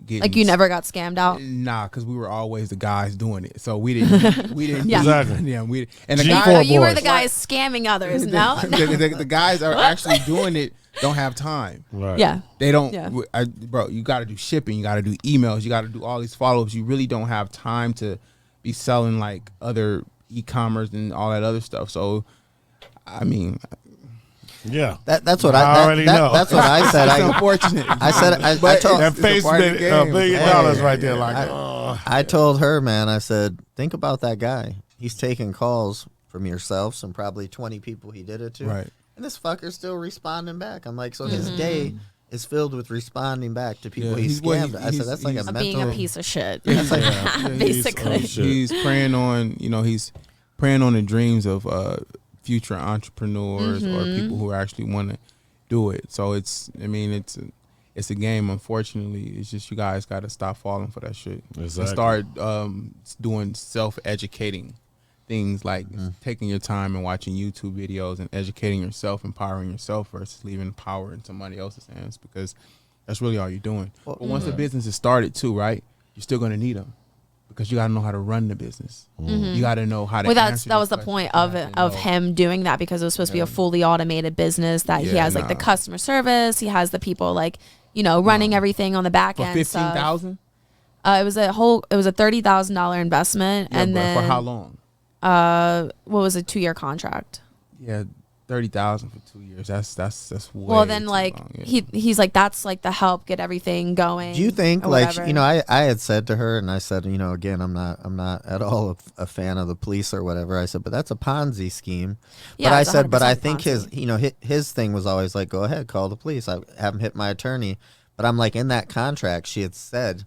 getting like, you never got scammed out? Nah, because we were always the guys doing it, so we didn't Yeah. Exactly. yeah we and the G4 guys Oh, you were boys. the guys scamming others, no? the guys are actually doing it don't have time. Right. Yeah. They don't, Yeah. bro. You got to do shipping. You got to do emails. You got to do all these follow-ups. You really don't have time to be selling like other e-commerce and all that other stuff. So, I mean, Yeah. That's what I already know. That's what I said. it's I unfortunate. I said I But told That it's a face part of the bit $1 game. billion Hey, right there. Like, oh. I told her, man. I said, think about that guy. He's taking calls from yourselves and probably 20 people he did it to. Right. And this fucker's still responding back. I'm like, so his day is filled with responding back to people he he's what scammed. I said, that's like a Of mental. being a piece of shit. That's like, Basically. Shit. He's preying on, he's preying on the dreams of future entrepreneurs or people who actually want to do it. So it's a game. Unfortunately, it's just you guys got to stop falling for that shit Exactly. and start doing self-educating things like taking your time and watching YouTube videos and educating yourself, empowering yourself versus leaving power in somebody else's hands, because that's really all you're doing. But once the business is started too, right, you're still going to need them because you got to know how to run the business. You got to know how to Well, answer that was these the questions. point of You it, have to of know. him doing that, because it was supposed to be a fully automated business that he Yeah, has like the nah. customer service. He has the people like, running everything on the back For end. stuff. $15,000? It was a $30,000 investment, Yeah, and but then for how long? what was a 2-year contract? Yeah, 30,000 for 2 years. That's way Well, then too like long, yeah. he's like, that's like the help get everything going. do you think or like whatever. I had said to her, and I said, again, I'm not at all a fan of the police or whatever. I said, but that's a Ponzi scheme. Yeah, but I it's said, but I 100% think his thing was always like, go ahead, call the police. I haven't hit my attorney, but I'm like, in that contract, she had said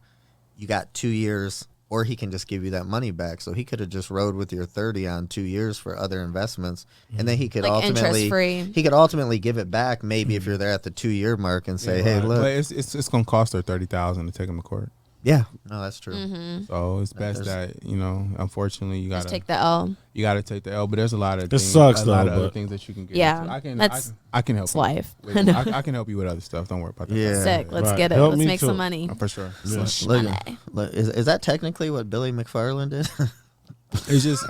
you got 2 years, or he can just give you that money back. So he could have just rode with your 30 on 2 years for other investments, and then he could Like ultimately interest-free. he could ultimately give it back. Maybe if you're there at the 2 year mark and say, hey, right. look, But it's gonna cost her 30,000 to take him to court. yeah, no, that's true. So it's best that unfortunately you just gotta take the L. you gotta take the L. But there's a lot of It things, sucks, a lot though, of other but- things that you can get. Yeah, into. that's- I can help. It's you. life. With- I can help you with other stuff. Don't worry about that. Yeah. Sick. Let's Right. get it. Help Let's me make too. some money. For sure. Yeah. Look, is that technically what Billy McFarland did? It's just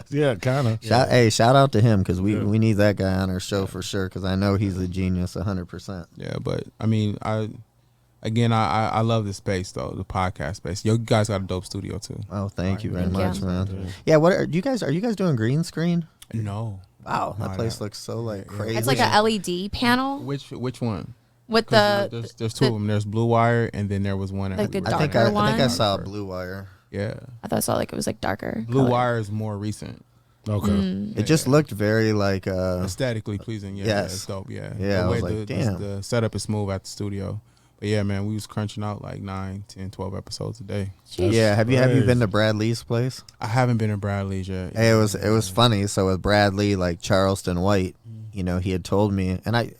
Yeah, kind of. Shout out to him because we need that guy on our show for sure because I know he's a genius 100%. yeah. But I mean, I love this space though, the podcast space. You guys got a dope studio too. Oh, thank you very Thank much, you. man. Yeah, what are you guys doing green screen? No. Wow, that No, place no. looks so like crazy. It's like a LED panel Which one? with 'Cause the there's two of them. There's Blue Wire, and then there was one. Like a I think darker I one? saw Blue Wire. Yeah, I thought I saw like it was like darker. Blue color. Wire is more recent. Okay. It just looked very like Aesthetically pleasing. Yeah, Yes. it's dope. Yeah, Yeah, I The was way like, damn. the setup is smooth at the studio. But yeah, man, we was crunching out like 9, 10, 12 episodes a day. yeah. Have you crazy. been to Brad Lee's place? I haven't been to Bradley's yet. Hey, it was funny. So with Brad Lee, like Charleston White, he had told me, and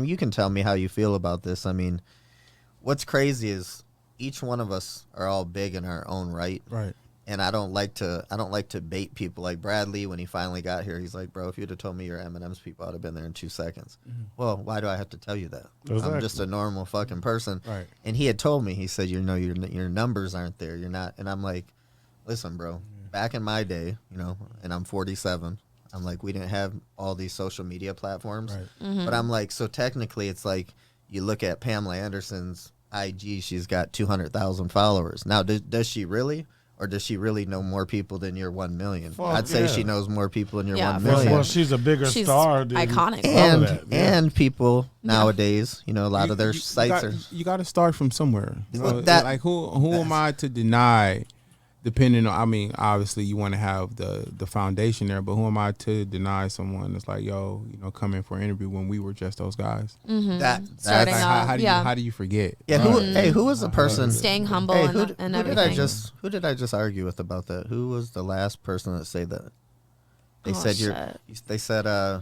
you can tell me how you feel about this. I mean, what's crazy is each one of us are all big in our own right. Right. And I don't like to bait people. Like Brad Lee, when he finally got here, he's like, bro, if you'd have told me you're M&M's people, I'd have been there in 2 seconds. Well, why do I have to tell you that? I'm Exactly. just a normal fucking person. Right. And he had told me, he said, your numbers aren't there. You're not. And I'm like, listen, bro, back in my day, and I'm 47, I'm like, we didn't have all these social media platforms. Right. But I'm like, so technically it's like you look at Pamela Anderson's IG, she's got 200,000 followers. Now, does she really? Or does she really know more people than your 1 million? Fuck I'd say yeah. she knows more people than your Yeah, 1 for million. sure. Well, she's a bigger She's star than iconic. all And of that. Yeah. and people nowadays, a lot of their sites are. You got to start from somewhere. Well, that- like who am I to deny depending on, I mean, obviously you want to have the foundation there, but who am I to deny someone that's like, yo, you know, come in for an interview when we were just those guys? Starting Like, off, how do you forget? Yeah, who was the person? staying humble Hey, and who everything. who did I just argue with about that? Who was the last person that said that? They said shit. they said I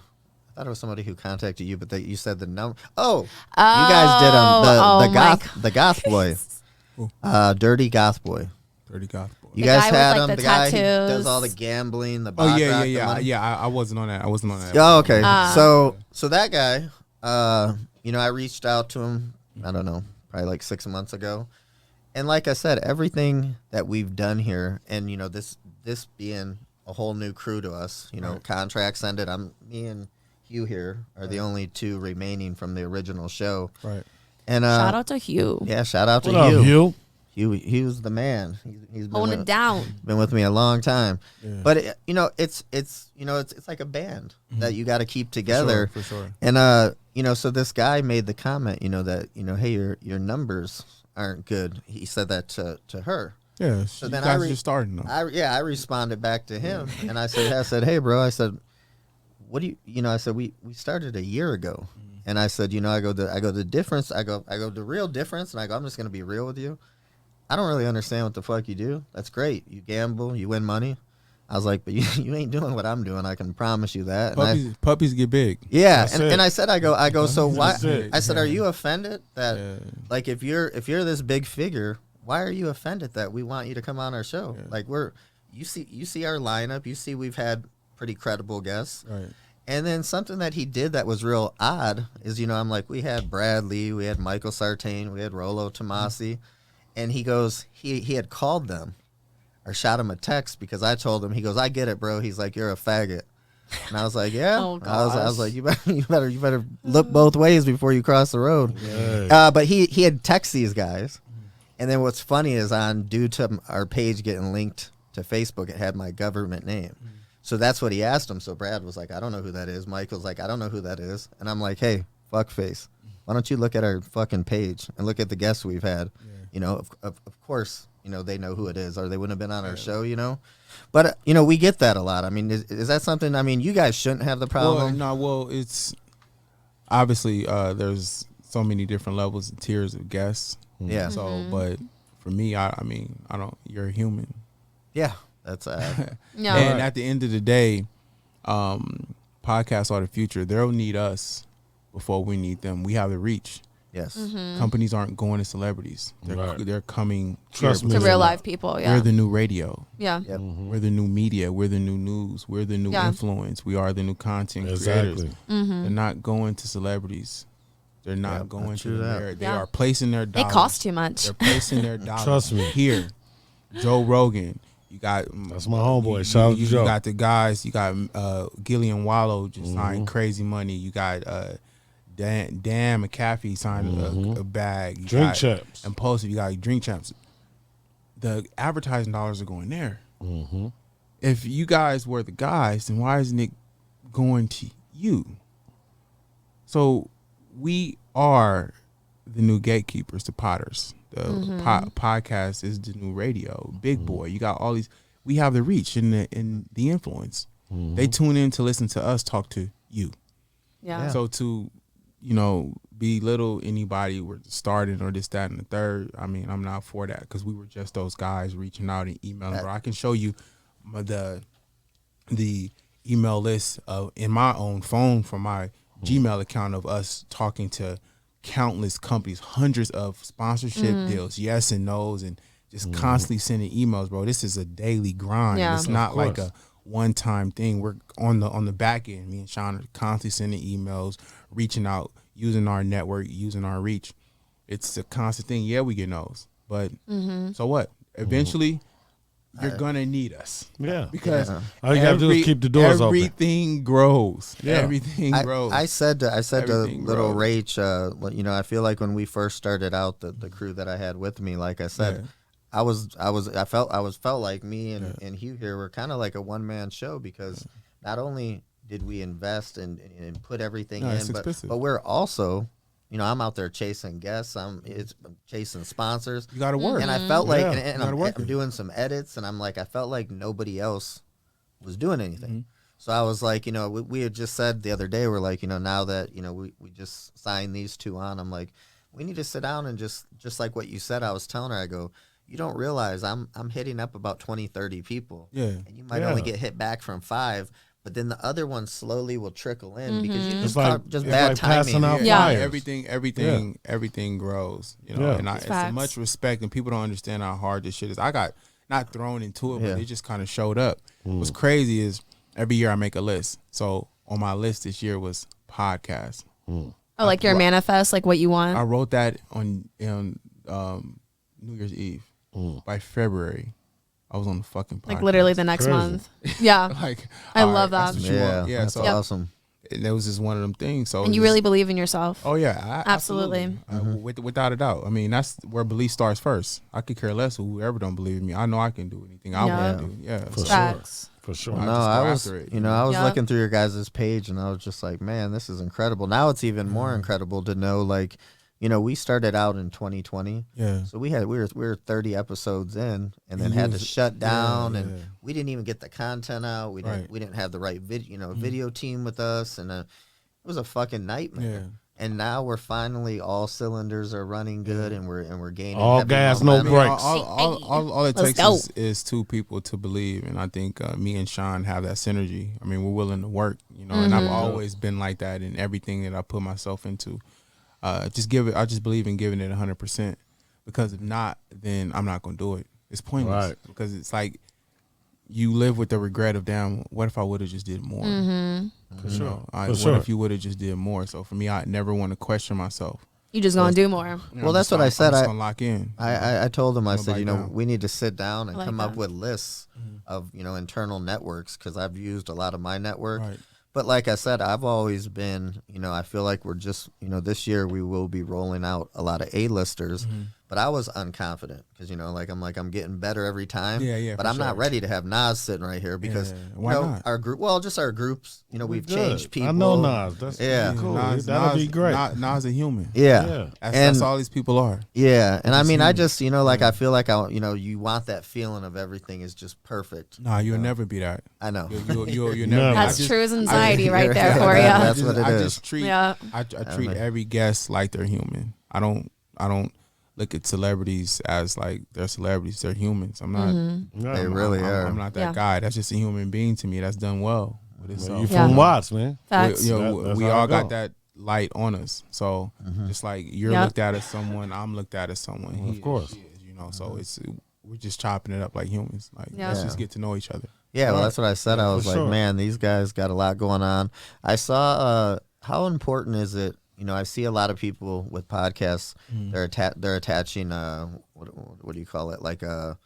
thought it was somebody who contacted you, but you said the number. Oh, you guys did the goth boy, dirty goth boy. Dirty goth boy. You The guys guy with, had like, him. the The guy who does tattoos. all the gambling. The Oh baccarat, yeah, the yeah, money. yeah. I wasn't on that. I wasn't on that. Oh, okay. Ah. So that guy, you know, I reached out to him. I don't know, probably like 6 months ago, and like I said, everything that we've done here, and you know, this being a whole new crew to us. You know, contracts ended. Me and Hugh here are the only two remaining from the original show. Right. And Shout out to Hugh. yeah, shout out to What up, Hugh. Hugh? He was the man. He's been Holding it down. been with me a long time. Yeah. But you know, it's like a band that you got to keep together. For sure. And you know, so this guy made the comment, you know, that, you know, hey, your numbers aren't good. He said that to her. Yeah. So You then guys are just starting though. I responded back to him and I said, hey, bro, I said, what do you know? I said we started a year ago, and I said, you know, I go the difference. I go the real difference, and I go, I'm just gonna be real with you. I don't really understand what the fuck you do. That's great. You gamble, you win money. I was like, but you ain't doing what I'm doing. I can promise you that. And Puppies get big. yeah, That's and, it. and I said, I go. So why? That's it. I said, are you offended that, Yeah. like, if you're this big figure, why are you offended that we want you to come on our show? Yeah. Like, you see our lineup. You see we've had pretty credible guests. Right. And then something that he did that was real odd is, you know, I'm like, we had Brad Lee, we had Michael Sartain, we had Rollo Tomasi, and he goes, he had called them or shot him a text because I told him, he goes, I get it, bro. He's like, you're a faggot. And I was like, yeah. Oh, I was like, you better look both ways before you cross the road. Yeah. But he had text these guys. And then what's funny is due to our page getting linked to Facebook, it had my government name. So that's what he asked him. So Brad was like, I don't know who that is. Michael's like, I don't know who that is. And I'm like, hey, fuckface, why don't you look at our fucking page and look at the guests we've had? You know, of course, you know, they know who it is or they wouldn't have been on our show, you know. But, you know, we get that a lot. I mean, is that something, I mean, you guys shouldn't have the problem. Well, it's obviously there's so many different levels and tiers of guests. Yeah. So, but for me, I mean, I don't. You're a human. Yeah. That's, Yeah. And at the end of the day, podcasts are the future. They'll need us before we need them. We have the reach. yes. Companies aren't going to celebrities. They're coming. Trust here me. To because real life people. Yeah. We're the new radio. Yeah. Yep. We're the new media. We're the new news. We're the new Yeah. influence. We are the new content Exactly. creators. They're not going to celebrities. They're not Yep, going that's to true that. America. They Yeah. are placing their It dollars. costs too much. They're placing their dollars. Trust me. Here, Joe Rogan. You got That's my homeboy. Shout out to you Joe. got the guys. You got Gillian Wallow just signed crazy money. You got Dan McAfee signed a bag. You Drink got Champs. Impulsive. You got Drink Champs. The advertising dollars are going there. If you guys were the guys, then why isn't it going to you? So we are the new gatekeepers, the Potters. The podcast is the new radio. Big boy, you got all these. We have the reach and the influence. They tune in to listen to us talk to you. Yeah. So to, belittle anybody we're starting or this, that, and the third, I mean, I'm not for that because we were just those guys reaching out and emailing. Bro, I can show you the email list in my own phone from my Gmail account of us talking to countless companies, hundreds of sponsorship deals, yes and no's, and just constantly sending emails, bro. This is a daily grind. Yeah. It's not like course. a one-time thing. We're on the back end. Me and Sean are constantly sending emails, reaching out, using our network, using our reach. It's a constant thing. Yeah, we get no's, but so what? Eventually, you're gonna need us. Yeah. Because All you gotta do is keep the doors open. everything grows. Yeah. Everything grows. I said to Everything little grows. Rach, you know, I feel like when we first started out, the crew that I had with me, like I said, I felt like me and Hugh here were kind of like a one man show because not only did we invest and put everything No, it's in, expensive. but we're also, I'm out there chasing guests. It's chasing sponsors. You got to work. And I felt like, Yeah. and Gotta work I'm it. doing some edits, and I'm like, I felt like nobody else was doing anything. Mm-hmm. So I was like, we had just said the other day, we're like, now that, we just signed these two on, I'm like, we need to sit down and just like what you said, I was telling her, I go, you don't realize I'm hitting up about 20, 30 people. Yeah. And you might Yeah. only get hit back from 5, but then the other ones slowly will trickle in because you It's just like- caught just it's bad like passing timing. out Yeah. flyers. Everything grows, Yeah. and it's Facts. much respect, and people don't understand how hard this shit is. I got not thrown into it, Yeah. but it just kind of showed up. What's crazy is every year I make a list. So on my list this year was podcasts. Oh, like your manifest, like what you want. I wrote that on New Year's Eve. By February, I was on the fucking podcast. Like literally the next Crazy. month. Yeah. Like, I all love that's that. what you Yeah, want. Yeah, that's so awesome. and that was just one of them things. So And you just- really believe in yourself. Oh yeah, Absolutely. Without a doubt. I mean, that's where belief starts first. I could care less whoever don't believe in me. I know I can do anything I Yeah. want to do. Yeah, For so- Facts. For sure. I No, just go I was, after it, I was Yeah. looking through your guys' page, and I was just like, man, this is incredible. Now it's even more incredible to know, like, we started out in 2020, yeah. so we were 30 episodes in, and then And had you to was- shut down, yeah, and yeah. we didn't even get the content out. We Right. didn't have the right video team with us, and it was a fucking nightmare. Yeah. And now we're finally all cylinders are running good, and we're gaining All heavy gas, no momentum. brakes. All it Let's takes go. is two people to believe, and I think me and Sean have that synergy. I mean, we're willing to work, and I've always been like that in everything that I put myself into. I just believe in giving it 100%, because if not, then I'm not gonna do it. It's pointless Right. because it's like you live with the regret of, damn, what if I would have just did more? For sure. For What sure. if you would have just did more? So for me, I never want to question myself. You just gonna do more. Well, that's what I said. I'm just I- gonna lock in. I told him, I Don't said, bite down. we need to sit down and I like come up that. with lists of, internal networks, because I've used a lot of my network. Right. But like I said, I've always been, I feel like we're just, this year we will be rolling out a lot of A-listers. But I was unconfident because, I'm getting better every time. Yeah, yeah, But for I'm not sure. ready to have Nas sitting right here because, Yeah, why not? our group, just our groups, we've Good. changed people. I know Nas. That's Yeah. cool. Nas, That'll be great. Nas a human. Yeah. Yeah. That's all these people are. Yeah, and I Just mean, I human. just, I feel like you want that feeling of everything is just perfect. Nah, you'll never be that. I know. You'll No. never. That's I just- true as anxiety right there Yeah, for that- you. that's what it I is. just treat. Yeah. I treat every guest like they're human. I don't look at celebrities as like they're celebrities. They're humans. I'm not. Yeah. They really are. I'm not that Yeah. guy. That's just a human being to me. That's done well with You itself. Yeah. from Watts, man. Facts. That's We how all it got go. that light on us. So just like you're Yep. looked at as someone, I'm looked at as someone. He Of is, course. she is, So it's we're just chopping it up like humans. Like Yeah. let's Yeah. just get to know each other. Yeah, well, Right. that's what I said. Yeah, I was for like, sure. man, these guys got a lot going on. I saw how important is it? I see a lot of people with podcasts. They're attaching what do you call it? Like a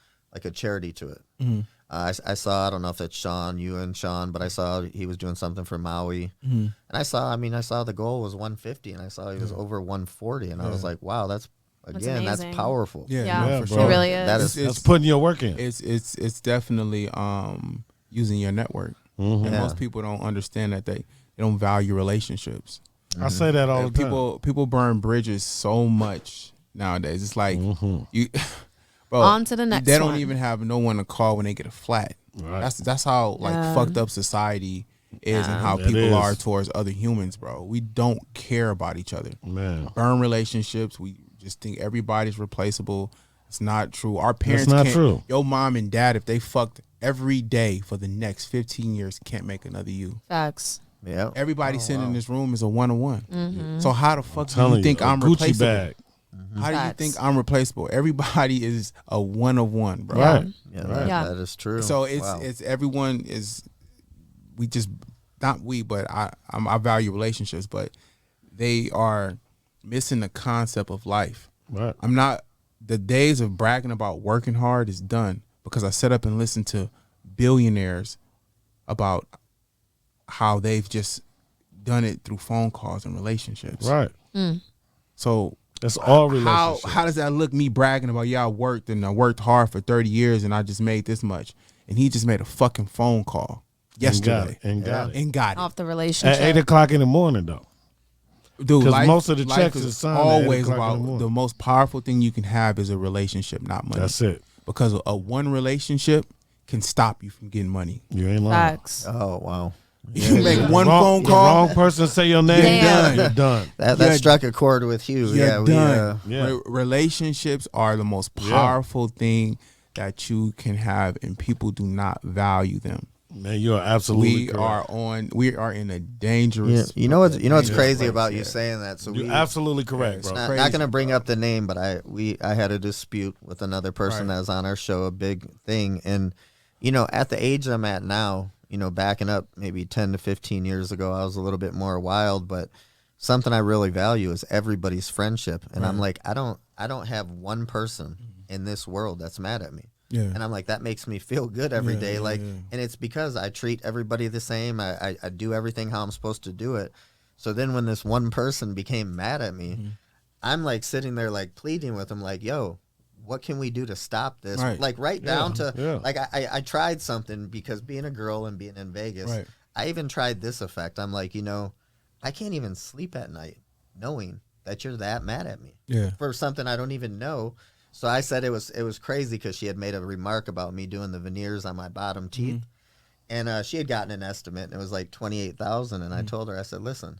charity to it. I saw. I don't know if that's Sean, you and Sean, but I saw he was doing something for Maui, and I saw the goal was 150, and I saw he was over 140, and I was like, wow, that's that's amazing. powerful. Yeah, Yeah, no, for bro. sure. It really is. That is That's putting your work in. It's definitely using your network. And Yeah. most people don't understand that they don't value relationships. I say that all And the time. people burn bridges so much nowadays. It's like you, bro. On to the next They don't one. even have no one to call when they get a flat. Right. That's how like Yeah. fucked up society is, and how It people is. are towards other humans, bro. We don't care about each other. Man. Burn relationships. We just think everybody's replaceable. It's not true. Our parents not can't. true. Your mom and dad, if they fucked every day for the next 15 years, can't make another you. Facts. Yeah. Everybody sitting in this room is a one-on-one. So how the fuck do Telling you think a I'm Gucci replaceable? bag. How do you Facts. think I'm replaceable? Everybody is a one-of-one, bro. Right. Yeah, Right. Yeah. that is true. So it's Wow. it's everyone is. We just not we, but I value relationships, but they are missing the concept of life. Right. I'm not. The days of bragging about working hard is done, because I sat up and listened to billionaires about how they've just done it through phone calls and relationships. Right. So That's all how relationships. how does that look? Me bragging about, yeah, I worked hard for 30 years and I just made this much, and he just made a fucking phone call And got yesterday it. And got it. and got it. Off the At relationship. 8 o'clock in the morning, though. Dude, Because most of the life checks is signed at 8 always o'clock in the about morning. the most powerful thing you can have is a relationship, not money. That's it. Because a one relationship can stop you from getting money. You ain't lying. Facts. Oh wow. You make The one wrong- phone the call, wrong person say your name. Damn. You're done. That You're- struck a chord with Hugh. you're Yeah, done. Yeah. Relationships are the most powerful thing that you can have, and people do not value them. Man, you're absolutely correct. We are in a Yeah, dangerous. you know what's dangerous crazy place, about yeah. you saying that. So You're absolutely correct, bro. not, crazy, not gonna bring bro. up the name, but I had a dispute with another person Right. that was on our show, a big thing, and at the age I'm at now, backing up maybe 10 to 15 years ago, I was a little bit more wild, but something I really value is everybody's friendship, and I'm like, I don't have one person in this world that's mad at me. Yeah. And I'm like, that makes me feel good every Yeah, day. yeah, Like, yeah. and it's because I treat everybody the same. I do everything how I'm supposed to do it. So then when this one person became mad at me, Mm-hmm. I'm like sitting there like pleading with him, like, yo, what can we do to stop this? Right. Like down to yeah. like I tried something because being a girl and being in Vegas, Right. I even tried this effect. I'm like, I can't even sleep at night knowing that you're that mad at me Yeah. for something I don't even know. So I said it was crazy because she had made a remark about me doing the veneers on my bottom teeth, and she had gotten an estimate, and it was like 28,000. And I told her, I said, listen,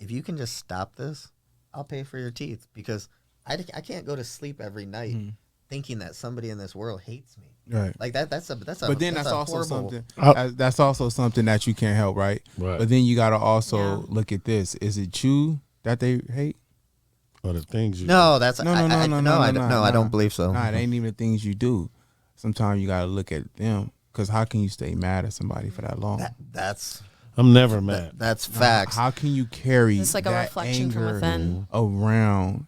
if you can just stop this, I'll pay for your teeth, because I can't go to sleep every night thinking that somebody in this world hates me. Right. Like that's a But then that's a also horrible, something. I- That's also something that you can't help, right? Right. But then you got to also Yeah. look at this. Is it you that they hate? Or the things you No, that's No, I no. don't believe so. Nah, it ain't even the things you do. Sometimes you got to look at them, because how can you stay mad at somebody for that long? That's I'm never mad. that's facts. How can you carry It's like a that reflection from anger within. around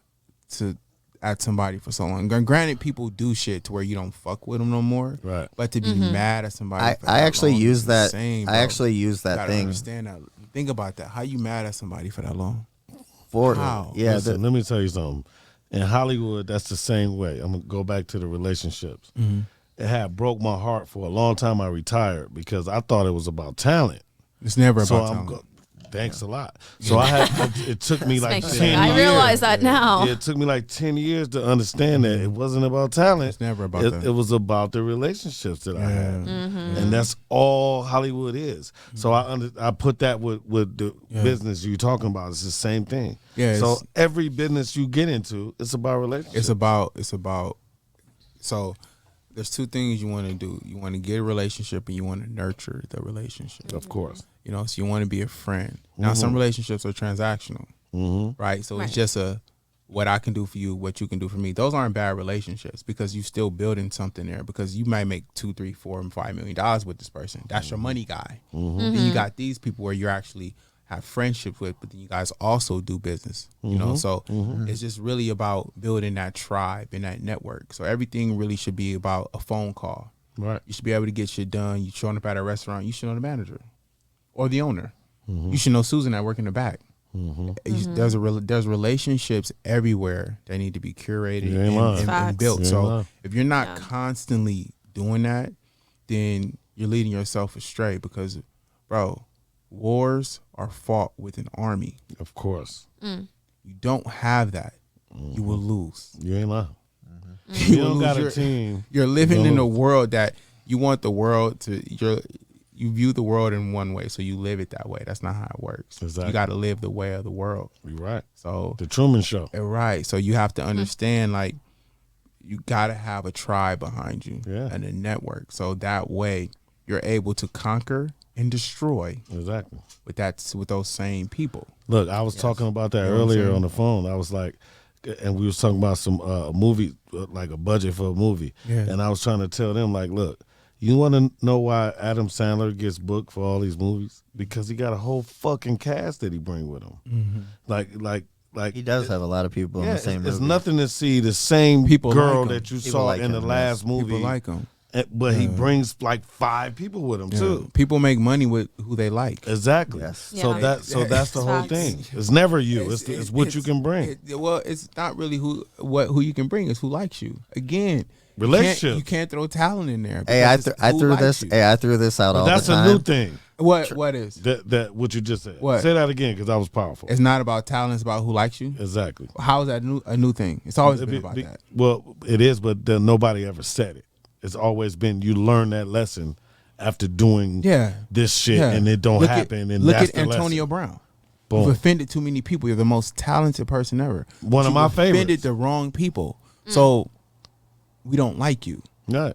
at somebody for so long? Granted, people do shit to where you don't fuck with them no more. Right. But to be mad at somebody, for I that actually long use is that. insane, I bro. actually use You that gotta thing understand that. Think about that. How you mad at somebody for that long? for How? yeah. Listen, let me tell you something. In Hollywood, that's the same way. I'm gonna go back to the relationships. It had broke my heart for a long time. I retired because I thought it was about talent. It's never So about talent. thanks a lot. So I had. It took me like Thank you. 10 years. I realize that now. Yeah, it took me like 10 years to understand that it wasn't about talent. It's never about it, that. It was about the relationships that I had, and that's all Hollywood is. So I put that with the business you're talking about. It's the same thing. Yeah, So it's- every business you get into, it's about relationships. It's about. So there's two things you want to do. You want to get a relationship, and you want to nurture the relationship. Of course. So you want to be a friend. Now, some relationships are transactional, right? So Right. it's just what I can do for you, what you can do for me. Those aren't bad relationships, because you still building something there, because you might make $2, $3, $4, and $5 million with this person. That's your money guy. Then you got these people where you actually have friendships with, but then you guys also do business. So it's just really about building that tribe and that network. So everything really should be about a phone call. Right. You should be able to get shit done. You showing up at a restaurant, you should know the manager or the owner. You should know Susan that work in the back. There's relationships everywhere that need to be curated You ain't lying. and Facts. built. You ain't So lying. if you're not Yeah. constantly doing that, then you're leading yourself astray, because, bro, wars are fought with an army. Of course. You don't have that, you will lose. You ain't lying. You You will don't got lose. a team. You're living in a lose. world that you want the world to. You view the world in one way, so you live it that way. That's not how it works. Exactly. You got to live the way of the world. You're right. So The Truman Show. right. So you have to understand, like, you got to have a tribe behind you and a network. So that way you're able to conquer and destroy Exactly. with those same people. Look, I was talking about that You know what I'm earlier saying? on the phone. I was like, and we was talking about some movie, like a budget for a movie. Yeah. And I was trying to tell them, like, look, you want to know why Adam Sandler gets booked for all these movies? Because he got a whole fucking cast that he bring with him. Like He does have a lot of people in yeah, the same it's movie. nothing to see the same People girl like him. that you People saw like in the him, last movie. People like them. But he brings like 5 people with him too. People make money with who they like. Exactly. Yes. So Yeah. that's the whole Facts. thing. It's never you. It's what you can bring. Well, it's not really who you can bring. It's who likes you. Again, Relationship. You can't throw talent in there. Hey, I because it's I who threw likes this. you. Hey, I threw this out But all that's the a time. new thing. What is? That what you just said. What? Say that again because that was powerful. It's not about talent. It's about who likes you. Exactly. How is that a new thing? It's always been about that. Well, it is, but nobody ever said it. It's always been you learn that lesson after doing this shit, and it don't happen. And look that's at the Antonio lesson. Brown. Boom. You've offended too many people. You're the most talented person ever. One of my You've offended favorites. the wrong people. So we don't like you. Right.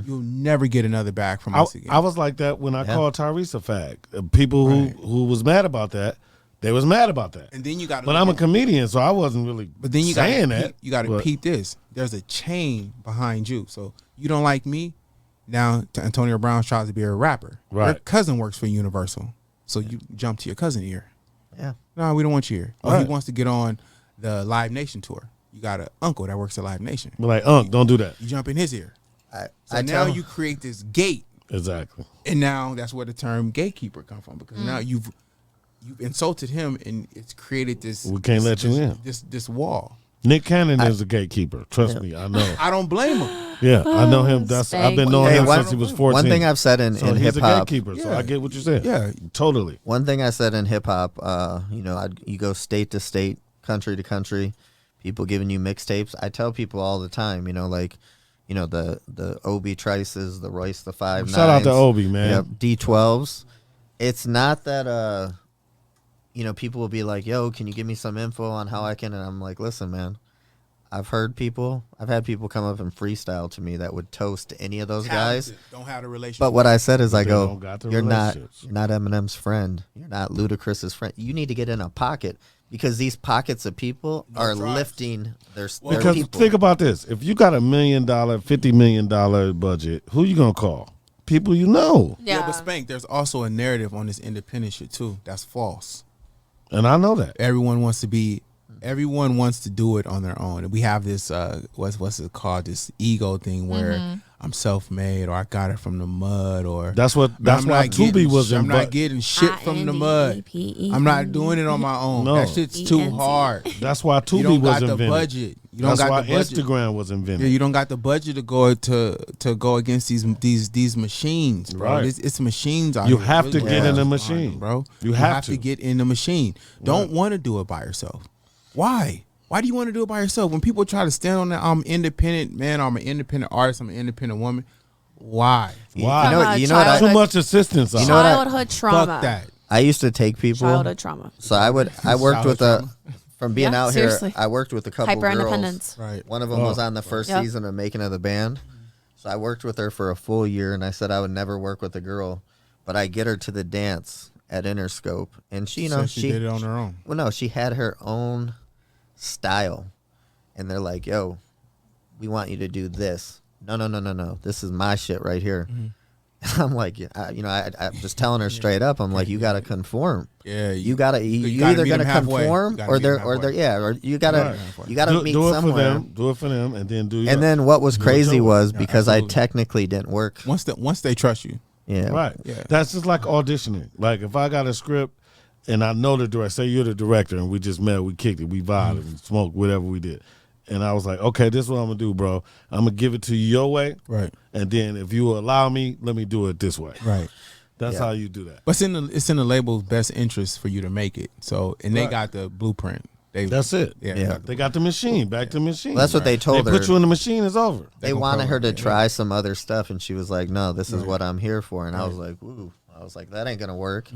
You'll never get another bag from us again. I was like that when I called Tyrese a fag. People who was mad about that, they was mad about that. And then you got. But I'm a comedian, so I wasn't really. But then you saying gotta that. You got to peep this. There's a chain behind you. So you don't like me. Now Antonio Brown tries to be a rapper. Right. Your cousin works for Universal, so you jump to your cousin ear. Yeah. No, we don't want you here. Oh, Right. he wants to get on the Live Nation tour. You got an uncle that works at Live Nation. But like, don't do that. You jump in his ear. I So now you create this gate, Exactly. and now that's where the term gatekeeper come from, because now you've insulted him, and it's created this. We can't let you in. This wall. Nick Cannon is a gatekeeper. Trust me, I know. I don't blame him. Yeah, I know him. I've been knowing him since he was 14. One thing I've said in so hip he's a hop. gatekeeper. So Yeah. I get what you're saying. Yeah. Totally. One thing I said in hip hop, you go state to state, country to country, people giving you mixtapes. I tell people all the time, the Obi Trices, the Royce the 5 Shout out to Obi, man. Yep, D12s. It's not that people will be like, "Yo, can you give me some info on how I can?" And I'm like, "Listen, man, I've had people come up and freestyle to me that would toast any of those guys. Don't have a relationship. But what I said is, I They go, don't got the you're not relationships. Eminem's friend. You're not Ludacris's friend. You need to get in a pocket because these pockets of people are tribes. lifting their Because people. think about this: if you got $1 million, $50 million budget, who you gonna call? People you know. yeah, but Spank, there's also a narrative on this independent shit too. That's false. And I know that. Everyone wants to do it on their own. And we have this what's it called, this ego thing where I'm self-made, or I got it from the mud, or That's why Tubi was I'm not invited. getting shit from the mud. I'm not doing it on my own. No. That shit's too hard. That's why You Tubi don't was got the invented. budget. You don't That's got why the budget. Instagram was invented. Yeah, you don't got the budget to go against these machines, bro. Right. It's machines out You here. have to Really get in the hard, machine. bro. You have to to. get in the machine. Don't want to do it by yourself. Why? Why do you want to do it by yourself? When people try to stand on that, I'm independent man, I'm an independent artist, I'm an independent woman. Why? Why? You know what I Too much assistance. You know what I- Childhood trauma. Fuck that. I used to take people. Childhood trauma. So I worked with from being Yeah, out seriously. here, I worked with a couple Hyper girls. independence. Right. One of them was on the first Yep. season of Making of the Band. So I worked with her for a full year, and I said I would never work with a girl, but I get her to the dance at Interscope, and she did it on her own. Well, no, she had her own style, and they're like, "Yo, we want you to do this." No. This is my shit right here. I'm like, I'm just telling her straight up. I'm like, you gotta conform. Yeah, You gotta you gotta either meet 'em gonna halfway. conform You gotta or meet 'em they're halfway. or you gotta Right. you gotta meet do it somewhere. for them. Do it for them, and then do. And then what was do it crazy your way. was because I absolutely. technically didn't work. Once they trust you. Yeah, Right. Yeah. That's just like auditioning. Like if I got a script and I know the director, say you're the director, and we just met, we kicked it, we vibed, and smoked, whatever we did. And I was like, okay, this is what I'm gonna do, bro. I'm gonna give it to you your way, Right. and then if you allow me, let me do it this way. Right. That's Yeah. how you do that. But it's in the label's best interest for you to make it. So, and they Right. got the blueprint. That's it. Yeah. They got the machine. Back to the machine. Well, that's what they told They her. put you in the machine. It's over. They gonna wanted her to program it, try some other stuff, and she was like, "No, this is what I'm here for." And I was like, "Ooh," I was like, "That ain't gonna work."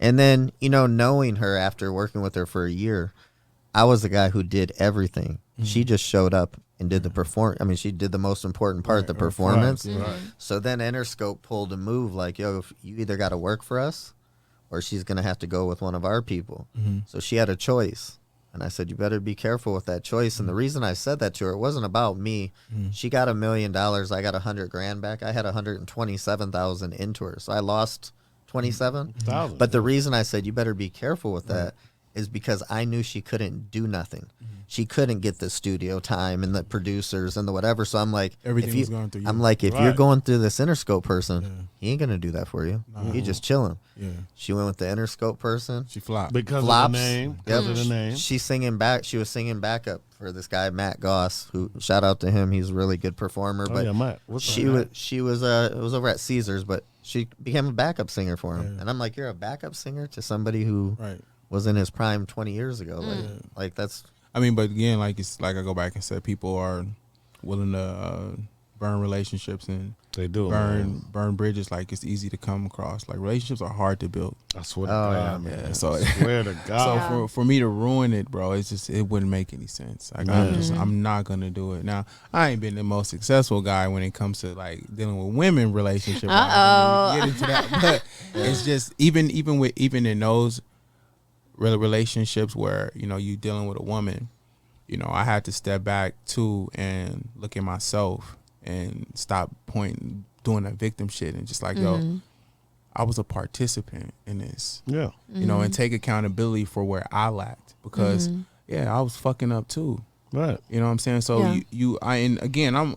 And then knowing her after working with her for a year, I was the guy who did everything. She just showed up and did the perform. I mean, she did the most important part, the performance. Right. So then Interscope pulled a move like, "Yo, if you either got to work for us, or she's gonna have to go with one of our people." So she had a choice. And I said, you better be careful with that choice. And the reason I said that to her, it wasn't about me. She got $1 million. I got $100,000 back. I had 127,000 into her. So I lost 27. Thousand. But the reason I said, you better be careful with that is because I knew she couldn't do nothing. She couldn't get the studio time and the producers and the whatever. So I'm like, Everything if you, was going through you. I'm like, if you're Right. going through this Interscope person, he ain't gonna do that for you. He just chilling. Yeah, She went with the Interscope person. she flopped. Because Flops. of the name. Yep. Because of the name. She's singing back. She was singing backup for this guy Matt Goss, who shout out to him. He's a really good performer. Oh, But yeah, Matt. What's she up, was it was over at Caesars, but she became a backup singer for him. Yeah. And I'm like, you're a backup singer to somebody who Right. was in his prime 20 years ago. Like that's I mean, but again, like it's like I go back and said, people are willing to burn relationships and They do. man. burn bridges. Like it's easy to come across. Like relationships are hard to build. I swear to Oh, God, yeah. man. Yeah, so- I swear to So God. Yeah. for me to ruin it, bro, it's just it wouldn't make any sense. Like I'm not gonna do it. Now I ain't been the most successful guy when it comes to like dealing with women relationship. Get into that, but it's just even in those relationships where you dealing with a woman, I had to step back too and look at myself and stop doing that victim shit and just like yo, I was a participant in this. Yeah. And take accountability for where I lacked because I was fucking up too. Right. You know what I'm saying? So Yeah. and again, I'm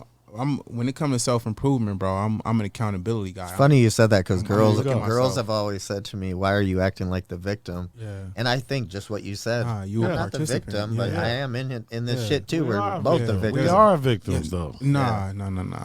when it comes to self-improvement, bro, I'm an accountability guy. it's funny you said that because girls look at girls myself. have always said to me, "Why are you acting like the victim?" Yeah. And I think just what you said. Nah, you I'm a not the participant. victim, but Yeah. I am in this Yeah. shit too. We We're are both the victims. victims. We are victims, though. Nah.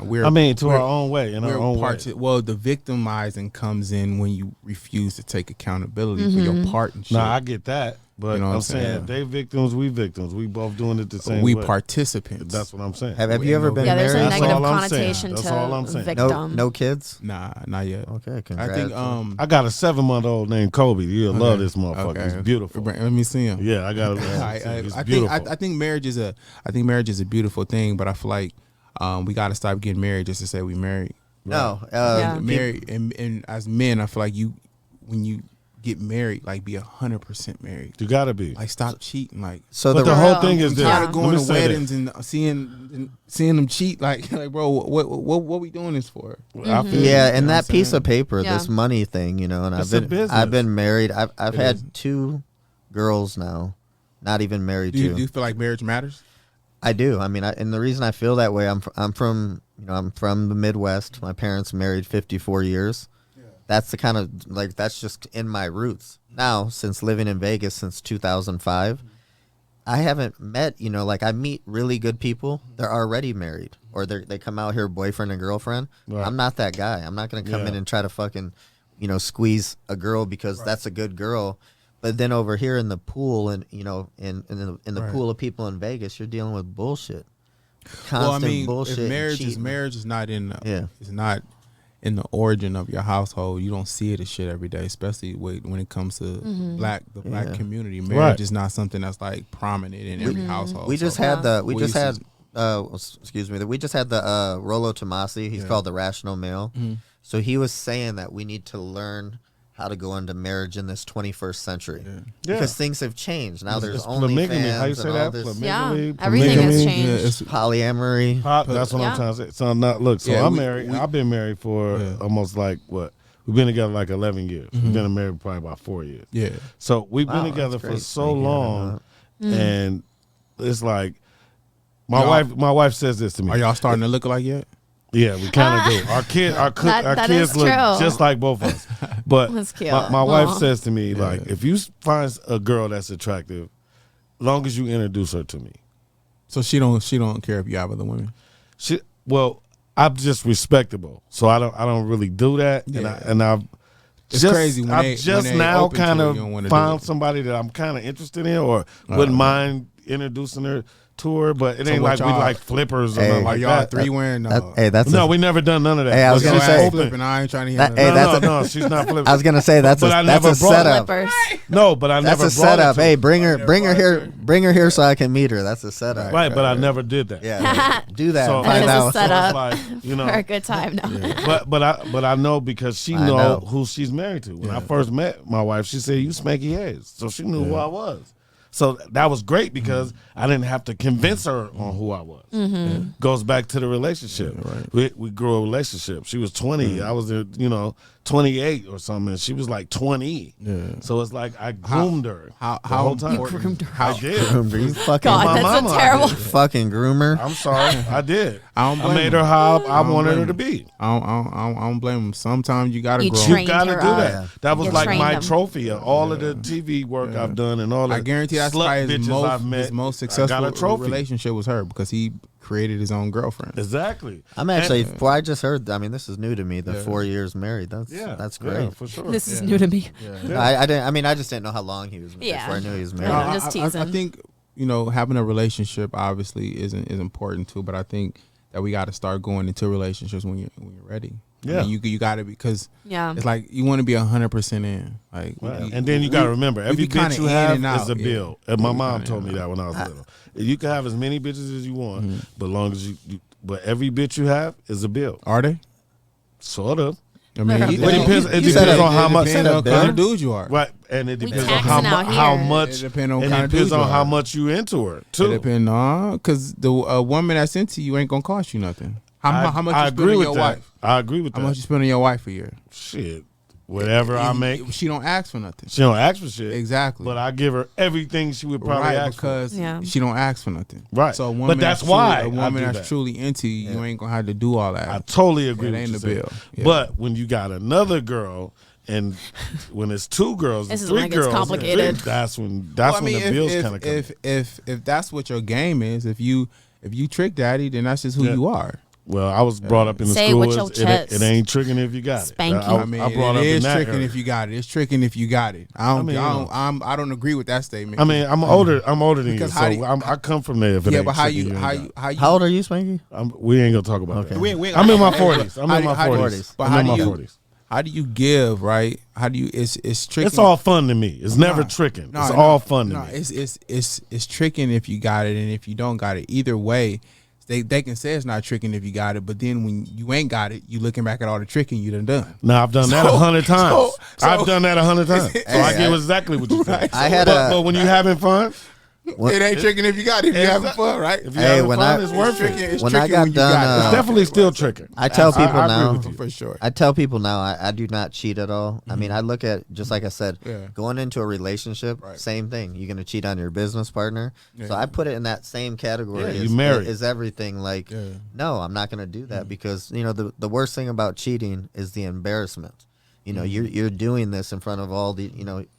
We're I mean, to we're- our own way, in our own way. Well, the victimizing comes in when you refuse to take accountability for your part and shit. Nah, I get that. But You know what I'm I'm saying, saying? if they victims, we victims. We both doing it the same we way. participants. That's what I'm saying. Have you ever been Yeah, there's a married? That's negative all I'm saying. connotation That's to all I'm saying. victim. No kids. Nah, not yet. Okay, I congrats. think I got a 7-month-old named Kobe. You'll love this motherfucker. He's beautiful. Let me see him. Yeah, I got I He's think I think marriage is a beautiful thing, but I feel like we got to stop getting married just to say we married. No, Yeah. Married and as men, I feel like when you get married, like be 100% married. You gotta be. Like stop cheating. Like so But the the whole Girl. thing is this. Yeah. tired of going Let to me say weddings and seeing them cheat. Like bro, what we doing this for? this. I feel yeah, you. and know that what I'm piece saying? of paper, Yeah. this money thing, and It's a business. I've been married. I've It had is. 2 girls now, not even married Do to. you feel like marriage matters? I do. I mean, and the reason I feel that way, I'm from the Midwest. My parents married 54 years. That's the kind of that's just in my roots. Now, since living in Vegas since 2005, I haven't met, I meet really good people. They're already married or they come out here boyfriend and girlfriend. Right. I'm not that guy. I'm not going to come in Yeah. and try to fucking, squeeze a girl because that's a good girl. But then over here in the pool and, in the Right. pool of people in Vegas, you're dealing with bullshit. Constant Well, I mean, bullshit. if and marriage cheating. is not in Yeah. it's not in the origin of your household, you don't see it as shit every day, especially when it comes to the black Yeah. community. Marriage Right. is not something that's like prominent in every household. We just So- had the We used to- we just had the Rollo Tomasi. He's Yeah. called the Rational Male. So he was saying that we need to learn how to go into marriage in this 21st century Yeah. because things have changed. Now there's It's only polygamy. How you fans say and all that? this Yeah, Polygamy, everything has polygamy. changed. Yeah, it's- polyamory. That's what Yeah. I'm trying to say. So so Yeah, I'm we- married. we- I've been married for Yeah. almost like what? We've been together like 11 years. We've been married probably about 4 years. yeah. So we've Wow, been together that's for great. so Thank you. long, and it's like my Y'all- wife says this to me. Are y'all starting to look alike yet? Yeah, we kind of do. Our kids is look true. just like both of us. But That's cute. my wife Aw. says to me, like, if you find a girl that's attractive, long as you introduce her to me. So she don't care if you have other women. I'm just respectable, so I don't really do that. Yeah. And I've It's just, crazy when I've they- just when they now open to kind it, of you don't wanna do found it. somebody that I'm kind of interested in, or wouldn't mind introducing her to her. But it So ain't what like we y'all- like flippers or Hey. nothing Are like y'all that. three wearing? Hey, that's No, a, we never done none of that. Hey, I was But gonna she's say- open. flipping. I ain't trying to hear That- none hey, of No, that. no, she's not flipping. I was gonna say that's But I a that's never a brought it. setup. Flippers. No, but I That's never a brought setup. it to Hey, her. bring her here so I can meet her. That's a setup. Right, but I never did that. Yeah, do that. So, That Find is a out. setup. So it's like, For a good time. No. but I know because she I know know. who she's married to. When I first met my wife, she said, "You spanky ass," so she knew who I was. So that was great because I didn't have to convince her on who I was. Goes back to the relationship. We grew a relationship. She was 20. I was, 28 or something. And she was like 20. Yeah. So it's like I groomed her the whole time. important- I did. Groomer, you fucking, God, My that's mama, a I terrible. did. fucking groomer. I'm sorry. I did. I don't blame made her. her how I don't wanted blame her to her. be. I don't blame them. Sometimes you gotta You grow. train- You gotta her do up. that. That was You like train my them. trophy of all of the TV work I've done and all the I guarantee that's slut probably bitches his most I got successful a trophy. relationship was her because he created his own girlfriend. Exactly. I'm actually. Well, I just heard. I mean, this is new to me. The 4 years married. That's Yeah, great. for sure. This is new to me. I didn't. I mean, I just didn't know how long he was. Yeah. Before I knew he was No, married. I'm just I teasing. think having a relationship obviously is important too, but I think that we got to start going into relationships when you're ready. Yeah. I mean, you got to because Yeah. it's like you want to be 100% in. Like, Right. And then you got to remember, we every be kinda bitch you in have and out, is a yeah. bill. And my We mom kinda told in me and that when I was little. You can have as many bitches as you want, but long as you but every bitch you have is a bill. Are they? Sort of. I mean, It depends. It you said depends a- on how much. Depends on what bill. kind of dude you are. Right, and it We depends on taxing out how here. much. It depends on and kind it of depends dude on you how are. much you into her It too. depends on because the woman that's into you ain't gonna cost you nothing. How much I you agree spend on with your that. wife? I agree with How that. much you spend on your wife a year? Shit, whatever I make, She don't ask for nothing. she don't ask for shit. Exactly. But I give her everything she would probably right, ask for. because Yeah. she don't ask for nothing. Right. So a But woman that's truly- why a I woman do that's that. truly into you, you ain't gonna have to do all that. I totally agree It with ain't you. the bill. Yeah. But when you got another girl, and when it's two girls, This and is three when it gets girls, complicated. that's when Well, I when mean, the bills kind of come. if that's what your game is, if you trick daddy, then that's just who Yeah. you are. Well, I was brought up in the Say it school. with your It ain't chest. tricking if you got Spank it. you. I mean, I brought it up in is that tricking area. if you got it. It's tricking if you got it. I don't agree with that statement. I mean, I'm older. I'm older than you, Because so how do you- I come from there. If it yeah, ain't but how tricking you ain't How old are you, Spanky? got it. We ain't gonna talk about Okay. that. I'm in my 40s. I'm in my how do you- 40s. But I'm how in do my you 40s. how do you give, right? How do you it's tricking. It's all fun to me. It's never Nah. tricking. No, It's no, all fun to no, me. It's tricking if you got it and if you don't got it. Either way, they can say it's not tricking if you got it, but then when you ain't got it, you looking back at all the tricking you done. Now I've done that So- 100 times. so- I've done that 100 times. So I Hey, get I- exactly what you're saying. I had but, a- but when you having fun, What- It ain't tricking if you got it. If you having fun, right? if you Hey, having when fun, I- it's worth tricking. it. It's When I tricking got when you done, got it. It's definitely still tricking. I tell people I now. agree with you. for sure. I tell people now I do not cheat at all. I mean, I look at, just like I said, Yeah. going into a relationship, Right. same thing. You're going to cheat on your business partner. So Yeah. I put it in that same category Yeah, you as, married. is everything. Like, Yeah. no, I'm not going to do that because, the worst thing about cheating is the embarrassment. You're doing this in front of all the,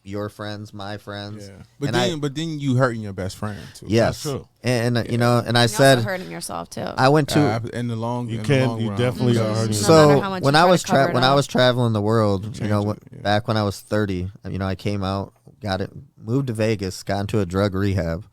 your friends, my friends. Yeah. But And then you hurting your best friend too. yes. That's true. And and I You're also said, hurting yourself too. I went to, In the long You in the can. long You run. definitely are hurting. No yourself. matter so how much when you I try was to cover it when I up. was traveling the world, Change it, yeah. back when I was 30, I came out, moved to Vegas, got into a drug rehab,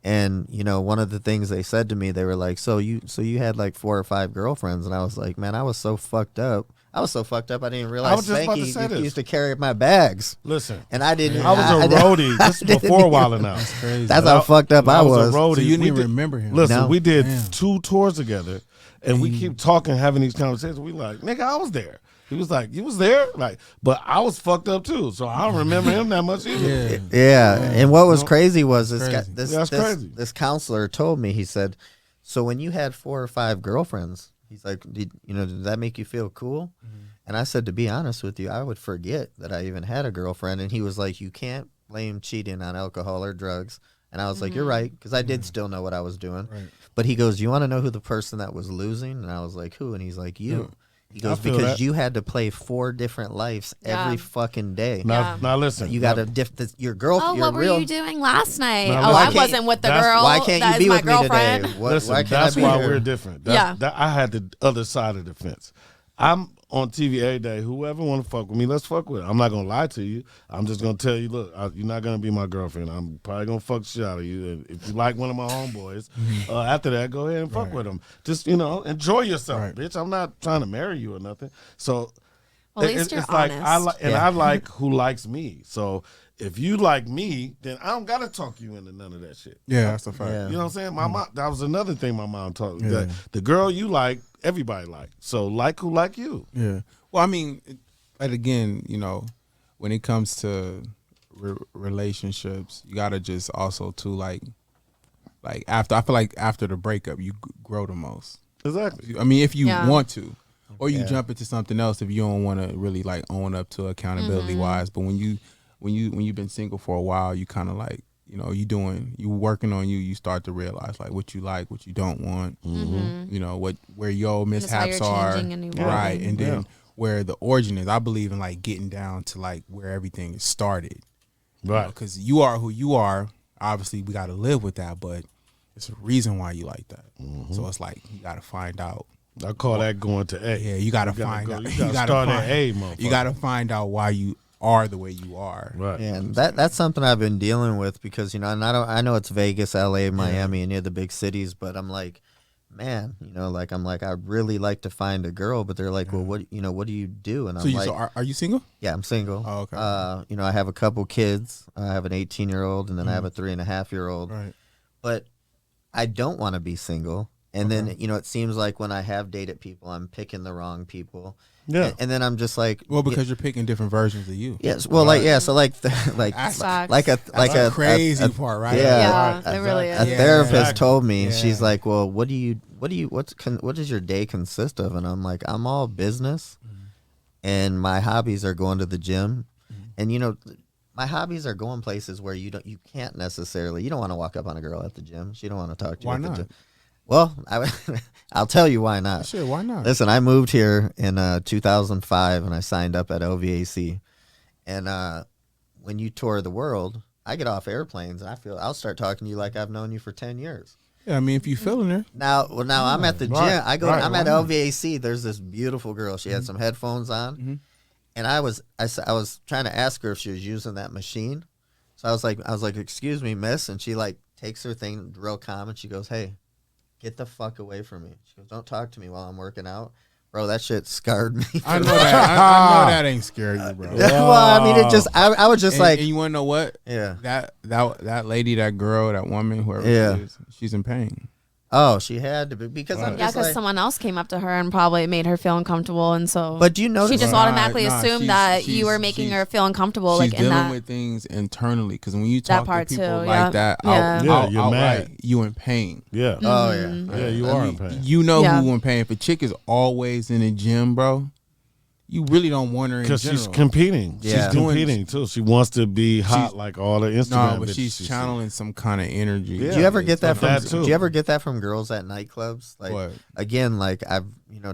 and one of the things they said to me, they were like, "So you had like 4 or 5 girlfriends," and I was like, "Man, I was so fucked up. I didn't even realize was just about to Spanky say this. used to carry my bags, Listen, and I didn't. I was a roadie. This is before Wildin' Out. Crazy. That's how fucked up I was. a roadie. So you didn't We even did- remember him. Listen, No. we did Damn. 2 tours together, and we keep talking, having these conversations. We like, nigga, I was there. He was like, you was there? Like, but I was fucked up too, so I don't remember him that much either. Yeah. Yeah, and what was No, crazy was this crazy. guy, this That's this, crazy. this counselor told me. He said, "So when you had 4 or 5 girlfriends, he's like, did that make you feel cool?" And I said, to be honest with you, I would forget that I even had a girlfriend. And he was like, "You can't blame cheating on alcohol or drugs." And I was like, "You're right," because I did still know what I was doing. Right. But he goes, "You want to know who the person that was losing?" And I was like, "Who?" And he's like, "You." He goes, feel "Because that. you had to play 4 different lives every Yeah. fucking day. Now, Yeah. now listen. You got to your girl. Oh, your what were real, you doing last night? Now, Oh, why I can't- wasn't with the that's- girl. Why can't that you is be my with me girlfriend. today? Listen, Why can't that's I be why here? we're different. Yeah. I had the other side of the fence. I'm on TV every day. Whoever want to fuck with me, let's fuck with it. I'm not gonna lie to you. I'm just gonna tell you, look, you're not gonna be my girlfriend. I'm probably gonna fuck the shit out of you. And if you like one of my homeboys, after that, go ahead and fuck with them. Just enjoy yourself, Right. bitch. I'm not trying to marry you or nothing. So Well, at least you're it's like honest. I like who likes me. So if you like me, then I don't gotta talk you into none of that shit. Yeah, that's a fact. Yeah. You know what I'm saying? My mom. That was another thing my mom taught me. Yeah. That the girl you like, everybody like. So like who like you. Yeah. Well, I mean, but again, when it comes to relationships, you gotta just also too like after I feel like after the breakup, you grow the most. Exactly. I mean, if you Yeah. want to, or you Yeah. jump into something else if you don't want to really like own up to accountability wise. But when you've been single for a while, you kind of like, you know, you working on you. You start to realize like what you like, what you don't want. You know where your That's why mishaps you're are, changing and evolving. right? And then Yeah. where the origin is. I believe in like getting down to like where everything started. Right. Because you are who you are. Obviously, we got to live with that, but it's a reason why you like that. So it's like you got to find out. I call that going to A. Yeah, you got to You gotta find go- out. you gotta start at A, You motherfucker. got to find out why you are the way you are. Right. Yeah, and that's something I've been dealing with because and I know it's Vegas, LA, Miami, and the big cities, but I'm like, man, I really like to find a girl, but they're like, well, what do you do? And I'm like, Are you single? yeah, I'm single. Oh, okay. I have a couple kids. I have an 18-year-old, and then I have a 3.5-year-old. Right. But I don't want to be single. And then it seems like when I have dated people, I'm picking the wrong people. Yeah. And then I'm just like, Well, because you're picking different versions of you. yes, well, so That's a crazy part, right? Yeah, Yeah, it really a is. Yeah. therapist Exactly. told me, Yeah. she's like, well, what does your day consist of? And I'm like, I'm all business, and my hobbies are going to the gym, and my hobbies are going places where you can't necessarily, you don't want to walk up on a girl at the gym. She don't want to talk to you. Why at the not? gym. Well, I'll tell you why not. Shit, why not? Listen, I moved here in 2005, and I signed up at OVAC. And when you tour the world, I get off airplanes, and I'll start talking to you like I've known you for 10 years. Yeah, I mean, if you feeling her, Now I'm at the gym. Right, I'm at why not? OVAC. There's this beautiful girl. She had some headphones on, and I was trying to ask her if she was using that machine. So I was like, "Excuse me, miss," and she like takes her thing real calm, and she goes, "Hey, get the fuck away from me." She goes, "Don't talk to me while I'm working out." Bro, that shit scarred me. I know that. I know that ain't scary, you, bro. Well, I mean, it just, I was just And you want to know what? yeah. That lady, that girl, that woman, whoever Yeah. she is, she's in pain. Oh, she had to be because I'm Right. Yeah, just because like, someone else came up to her and probably made her feel uncomfortable, and so. but do you notice? she just Nah, automatically nah, assumed she's- that you she's- were making she's- her feel uncomfortable, She's like in dealing that. with things internally because when you That talk part to people too, like yeah. that, Yeah. Yeah, you're outright, mad. you in pain. Yeah. Oh yeah. Yeah, you I are mean, in pain. You know Yeah. who in pain. If a chick is always in the gym, bro, you really don't want her in Because general. she's competing. Yeah. She's competing too. She wants to be hot She's- like all the no, Instagram but bitches she's she see. channeling some kind of energy. Yeah. Do you ever get that from? That too. Do you ever get that from girls at nightclubs? Like What? again, like I've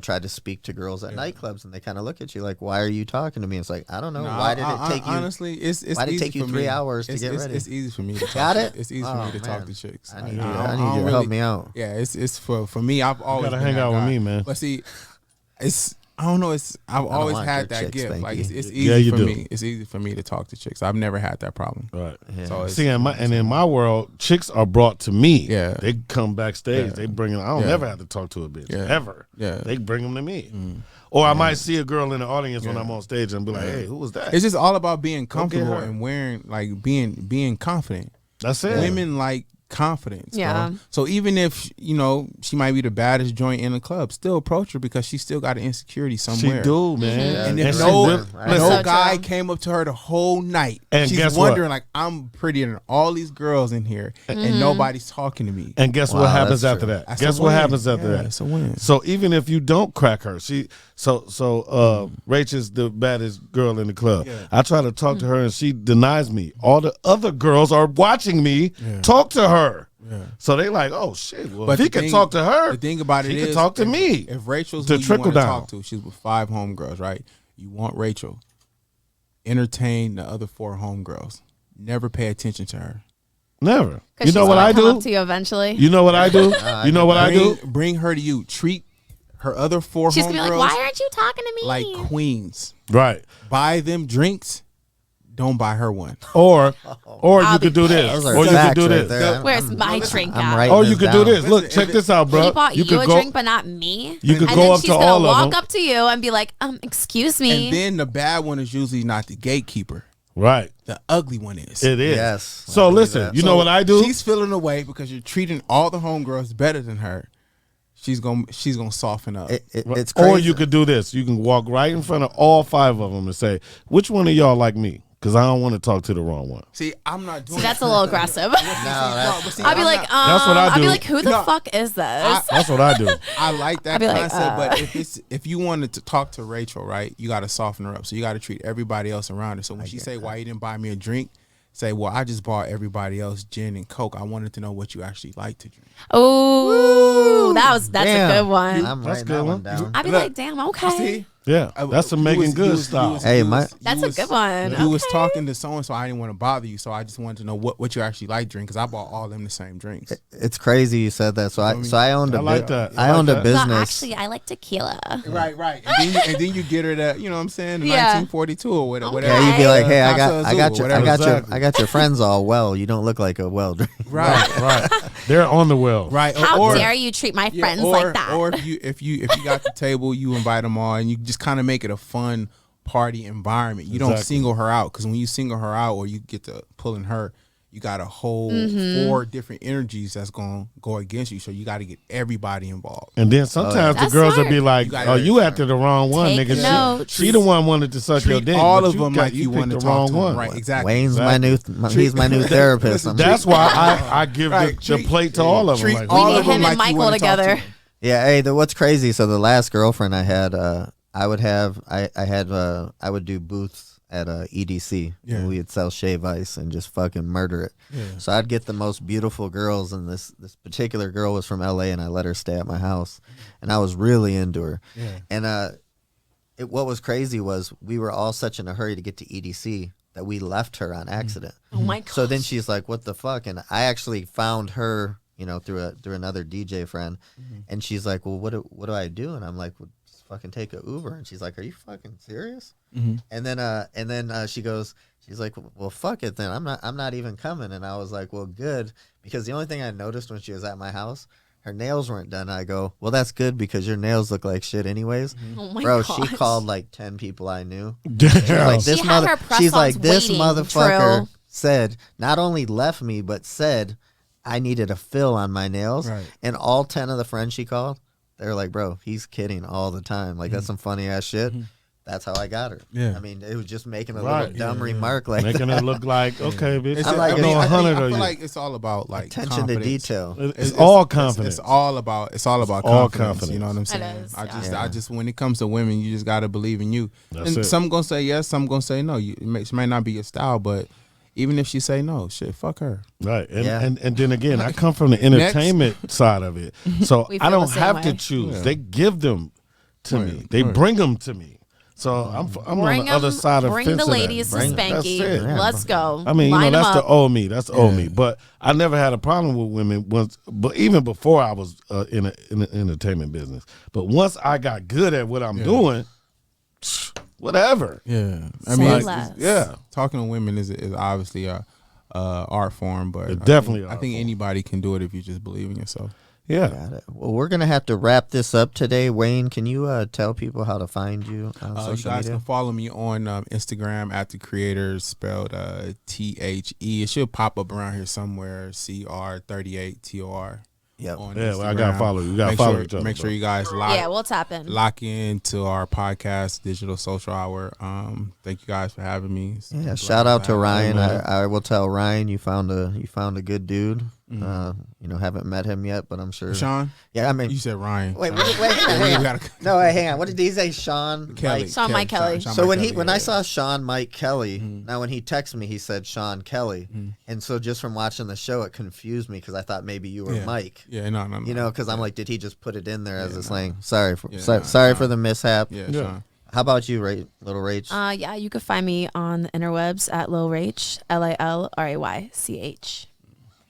tried to speak to girls at nightclubs, and they kind of look at you like, "Why are you talking to me?" It's like I don't know. Nah, Why did it take you? Honestly, it's why did it easy take you for 3 me. hours to It's- get it's- ready? It's easy for me to talk. Got it? It's easy for Oh, me to talk man. to chicks. I need Like, you. don't- I need don't you to help me out. Yeah, it's for me. I've always gotta been hang that out with guy. me, man. But see, it's I don't know. I've always want had your that chicks, gift. thank Like you. it's Yeah, easy you for do. me. It's easy for me to talk to chicks. I've never had that problem. Right. Yeah. So it's, See, and in my world, chicks are brought to me. Yeah. They come backstage. Yeah. They bring them. I don't Yeah. never have to talk to a bitch. Yeah. Ever. Yeah. They bring them to me. Or I might see a girl in the audience when I'm on stage and be like, hey, who was that? it's just all about being get comfortable her. and wearing like being confident. That's it. Women like confidence. Yeah. Bro. So even if she might be the baddest joint in the club, still approach her because she still got an insecurity She somewhere. do, man. Mhm. And And if she no, really- Right. no So guy true. came up to her the whole night, And she's guess what? wondering like, I'm prettier than all these girls in here, and nobody's talking to me. And guess Wow, what happens that's after true. that? That's a Guess what win. happens after Yeah, that? it's a win. So even if you don't crack her, Rachel's the baddest girl in the club. Yeah. I try to talk to her and she denies me. All the other girls are watching me talk to her. Yeah. So they like, oh shit. Well, But if he the can thing- talk to her, The thing about it she is, can talk to me. If Rachel's To who you trickle want to down. talk to, she's with 5 homegirls, right? You want Rachel. Entertain the other 4 homegirls. Never pay attention to her. Never. 'Cause You know she's what gonna I come do? Up to you eventually. You know what I do? You know what I do? Bring her to you. Treat her other 4 She's gonna be like, homegirls "Why aren't you talking to me?" like queens. Right. Buy them drinks. Don't buy her one. Or you I'll could be do pissed. this. Those are Or you could facts do right this. there. I'm- Where's I'm- my drink I'm at? writing Or you this could do down. this. Look, check this out, bro. He bought you, could a go. drink, but not me. You could and go then up she's to gonna all of walk them. up to you and be like, excuse me. And then the bad one is usually not the gatekeeper. Right. The ugly one is. It is. Yes. So I believe listen, that. you know what I do? She's feeling away because you're treating all the homegirls better than her. She's gonna soften up. It's crazy. Or you could do this. You can walk right in front of all 5 of them and say, which one of y'all like me? because I don't want to talk to the wrong one. See, I'm not doing. See, that's a little aggressive. that's- I'd be like, That's what I I'd be do. like, who the No, fuck is this? That's what I do. I like that I'd be like, concept, but if you wanted to talk to Rachel, right, you got to soften her up. So you got to treat everybody else around her. So when she say, "Why you didn't buy me a drink?" Say, "Well, I just bought everybody else gin and Coke. I wanted to know what you actually like to drink." Oh, that's Damn. a good one. I'm That's writing good that one. one down. I'd be Look, like, damn, okay. See, Yeah, that's a Megan Good style. Hey, That's a good one. You was Okay. talking to someone, so I didn't want to bother you. So I just wanted to know what you actually like to drink because I bought all them the same drinks. It's crazy you said that. So I owned a I like that. I I like owned a that. No, business. actually, I like tequila. Right. And then you get her that, you know what I'm saying, the Yeah. 1942 or whatever. Okay. Yeah, you'd be like, hey, I got Casa your, Azul, I got whatever. your, Exactly. I got your friends all well. You don't look like a well drink. Right. Right. They're on the well. Right. How or, dare you treat my yeah, friends or, like that? Or if you got the table, you invite them all, and you just kind of make it a fun party environment. You don't Exactly. single her out because when you single her out or you get to pulling her, you got a whole 4 different energies that's gonna go against you. So you got to get everybody involved. And then sometimes the That's girls will smart. be like, You gotta "Oh, be you smart. after the wrong one, Take nigga. notes. She the one wanted to suck your Treat dick. all but of them like you picked want to the talk wrong to them. one. Right. Exactly. Wayne's Exactly. he's my new therapist. I'm That's why I give Right. the plate to all of them. Treat Like, all We need of them him and like you Michael wanna talk to together. them. Yeah, hey, what's crazy? So the last girlfriend I had, I would do booths at EDC. Yeah. And we'd sell shave ice and just fucking murder it. Yeah. So I'd get the most beautiful girls, and this particular girl was from LA, and I let her stay at my house, and I was really into her. Yeah. And what was crazy was we were all such in a hurry to get to EDC that we left her on accident. Oh my god. So then she's like, "What the fuck?" And I actually found her, through another DJ friend, and she's like, "Well, what do I do?" And I'm like, "Well, just fucking take a Uber." And she's like, "Are you fucking serious?" And then she goes, she's like, "Well, fuck it then. I'm not even coming." And I was like, "Well, good," because the only thing I noticed when she was at my house, her nails weren't done. I go, "Well, that's good because your nails look like shit anyways." Oh my Bro, god. she called like 10 people I knew. damn. Like this She had her mother, press-ons she's like this waiting, motherfucker Trill. said not only left me but said I needed a fill on my nails, Right. and all 10 of the friends she called, they were like, "Bro, he's kidding all the time. Like that's some funny ass shit." That's how I got her. Yeah. I mean, it was just making a Right. little dumb remark like Making that. it look like, okay, bitch, It's I'm like, I know I 100 I of feel you. like it's all about like Attention to confidence. detail. It's all confidence. It's all about all confidence. confidence. You know what I'm It saying? is, I just when it comes to women, you just gotta believe in you. That's and it. some gonna say yes, some gonna say no. She might not be your style, but even if she say no, shit, fuck her. Right. And, Yeah. and then again, I come from the entertainment side of it. So We I feel don't the same have to way. choose. Yeah. They give them to Right, me. They right. bring them to me. So I'm on Bring the other 'em- side of bring fence the of that. ladies to Bring- that's Spanky. it. Yeah. Let's go. I mean, Line 'em that's the up. old me. That's the old me. But I never had a problem with women once. But even before I was in the entertainment business. But once I got good at what I'm doing, whatever. Yeah, I Say mean, it's- less. Yeah. talking to women is obviously a art form, but It's definitely an I art think form. anybody can do it if you just believe in yourself. Yeah. Got it. Well, we're gonna have to wrap this up today. Wayne, can you tell people how to find you on You social guys media? can follow me on Instagram at the creators, spelled THE. It should pop up around here somewhere. CR38TOR. Yep. On Yeah, well, I Instagram. gotta follow you. You gotta Make follow sure, each other, Make sure bro. you guys Yeah, we'll tap in. lock into our podcast, Digital Social Hour. Thank you guys for having me. It's Yeah, a shout out to blast. Ryan. man. I will tell Ryan you found a good dude. Haven't met him yet, but I'm sure. Sean, Yeah, I mean, you said Ryan. wait, Sean. wait, hang on. We gotta- No, wait, hang on. What did he say? Sean Kelly. Mike? Sean Mike Kelly. So Mike Kelly, when I yeah. saw Sean Mike Kelly, now when he texted me, he said Sean Kelly, and so just from watching the show, it confused me because I thought maybe you were Yeah. Mike. Yeah, no. Because I'm like, did he just put it in there as Yeah, a no. slang? Sorry for Yeah, sorry no. for the mishap. Yeah, Yeah. Sean. How about you, little Rach? Yeah, you could find me on the interwebs at Lil Rach, LILRAYCH.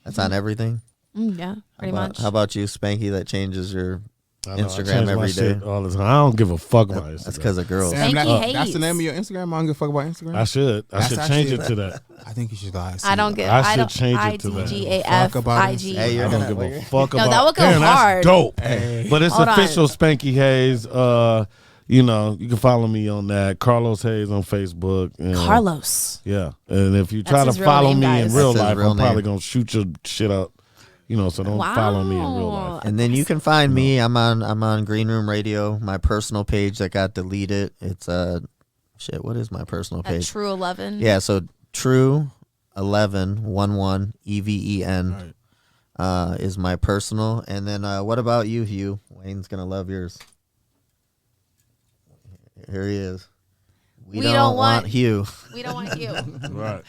That's on everything. Yeah, pretty much. How about you, Spanky? That changes your I know, I Instagram change my every shit day. all the time. I don't give a fuck about Instagram. That's because of girls. Spanky that's hates. the name of your Instagram. I don't give a fuck about Instagram. I should That's change it actually- to that. I think you should guys. I don't get. I should don't, change it to that. IDGAF, Fuck about it. IG. Hey, you're I don't gonna- give a fuck No, about. that would go Damn, hard. That's dope. But it's Hold on. official Spanky Hayes. You can follow me on that. Carlos Hayes on Facebook. And, Carlos. Yeah, and if you That's try to his real follow name, me in guys. real That's his life, real I'm probably name. gonna shoot your shit up. So don't follow me in real Wow. life. And then you can find me. I'm on Green Room Radio, my personal page that got deleted. It's Shit, what is my personal At page? True 11. Yeah, so True 11 EVEN is my personal. And then what about you, Hugh? Wayne's gonna love yours. Here he is. We don't want Hugh. We don't want you. Right.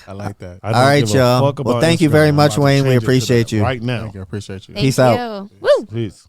I like that. I don't All right, give a y'all. fuck Well, about thank you Instagram. very I'm much, about to Wayne. We change it to appreciate that you. right now. Thank you. I appreciate you. Thank Peace you. out. Woo. Peace.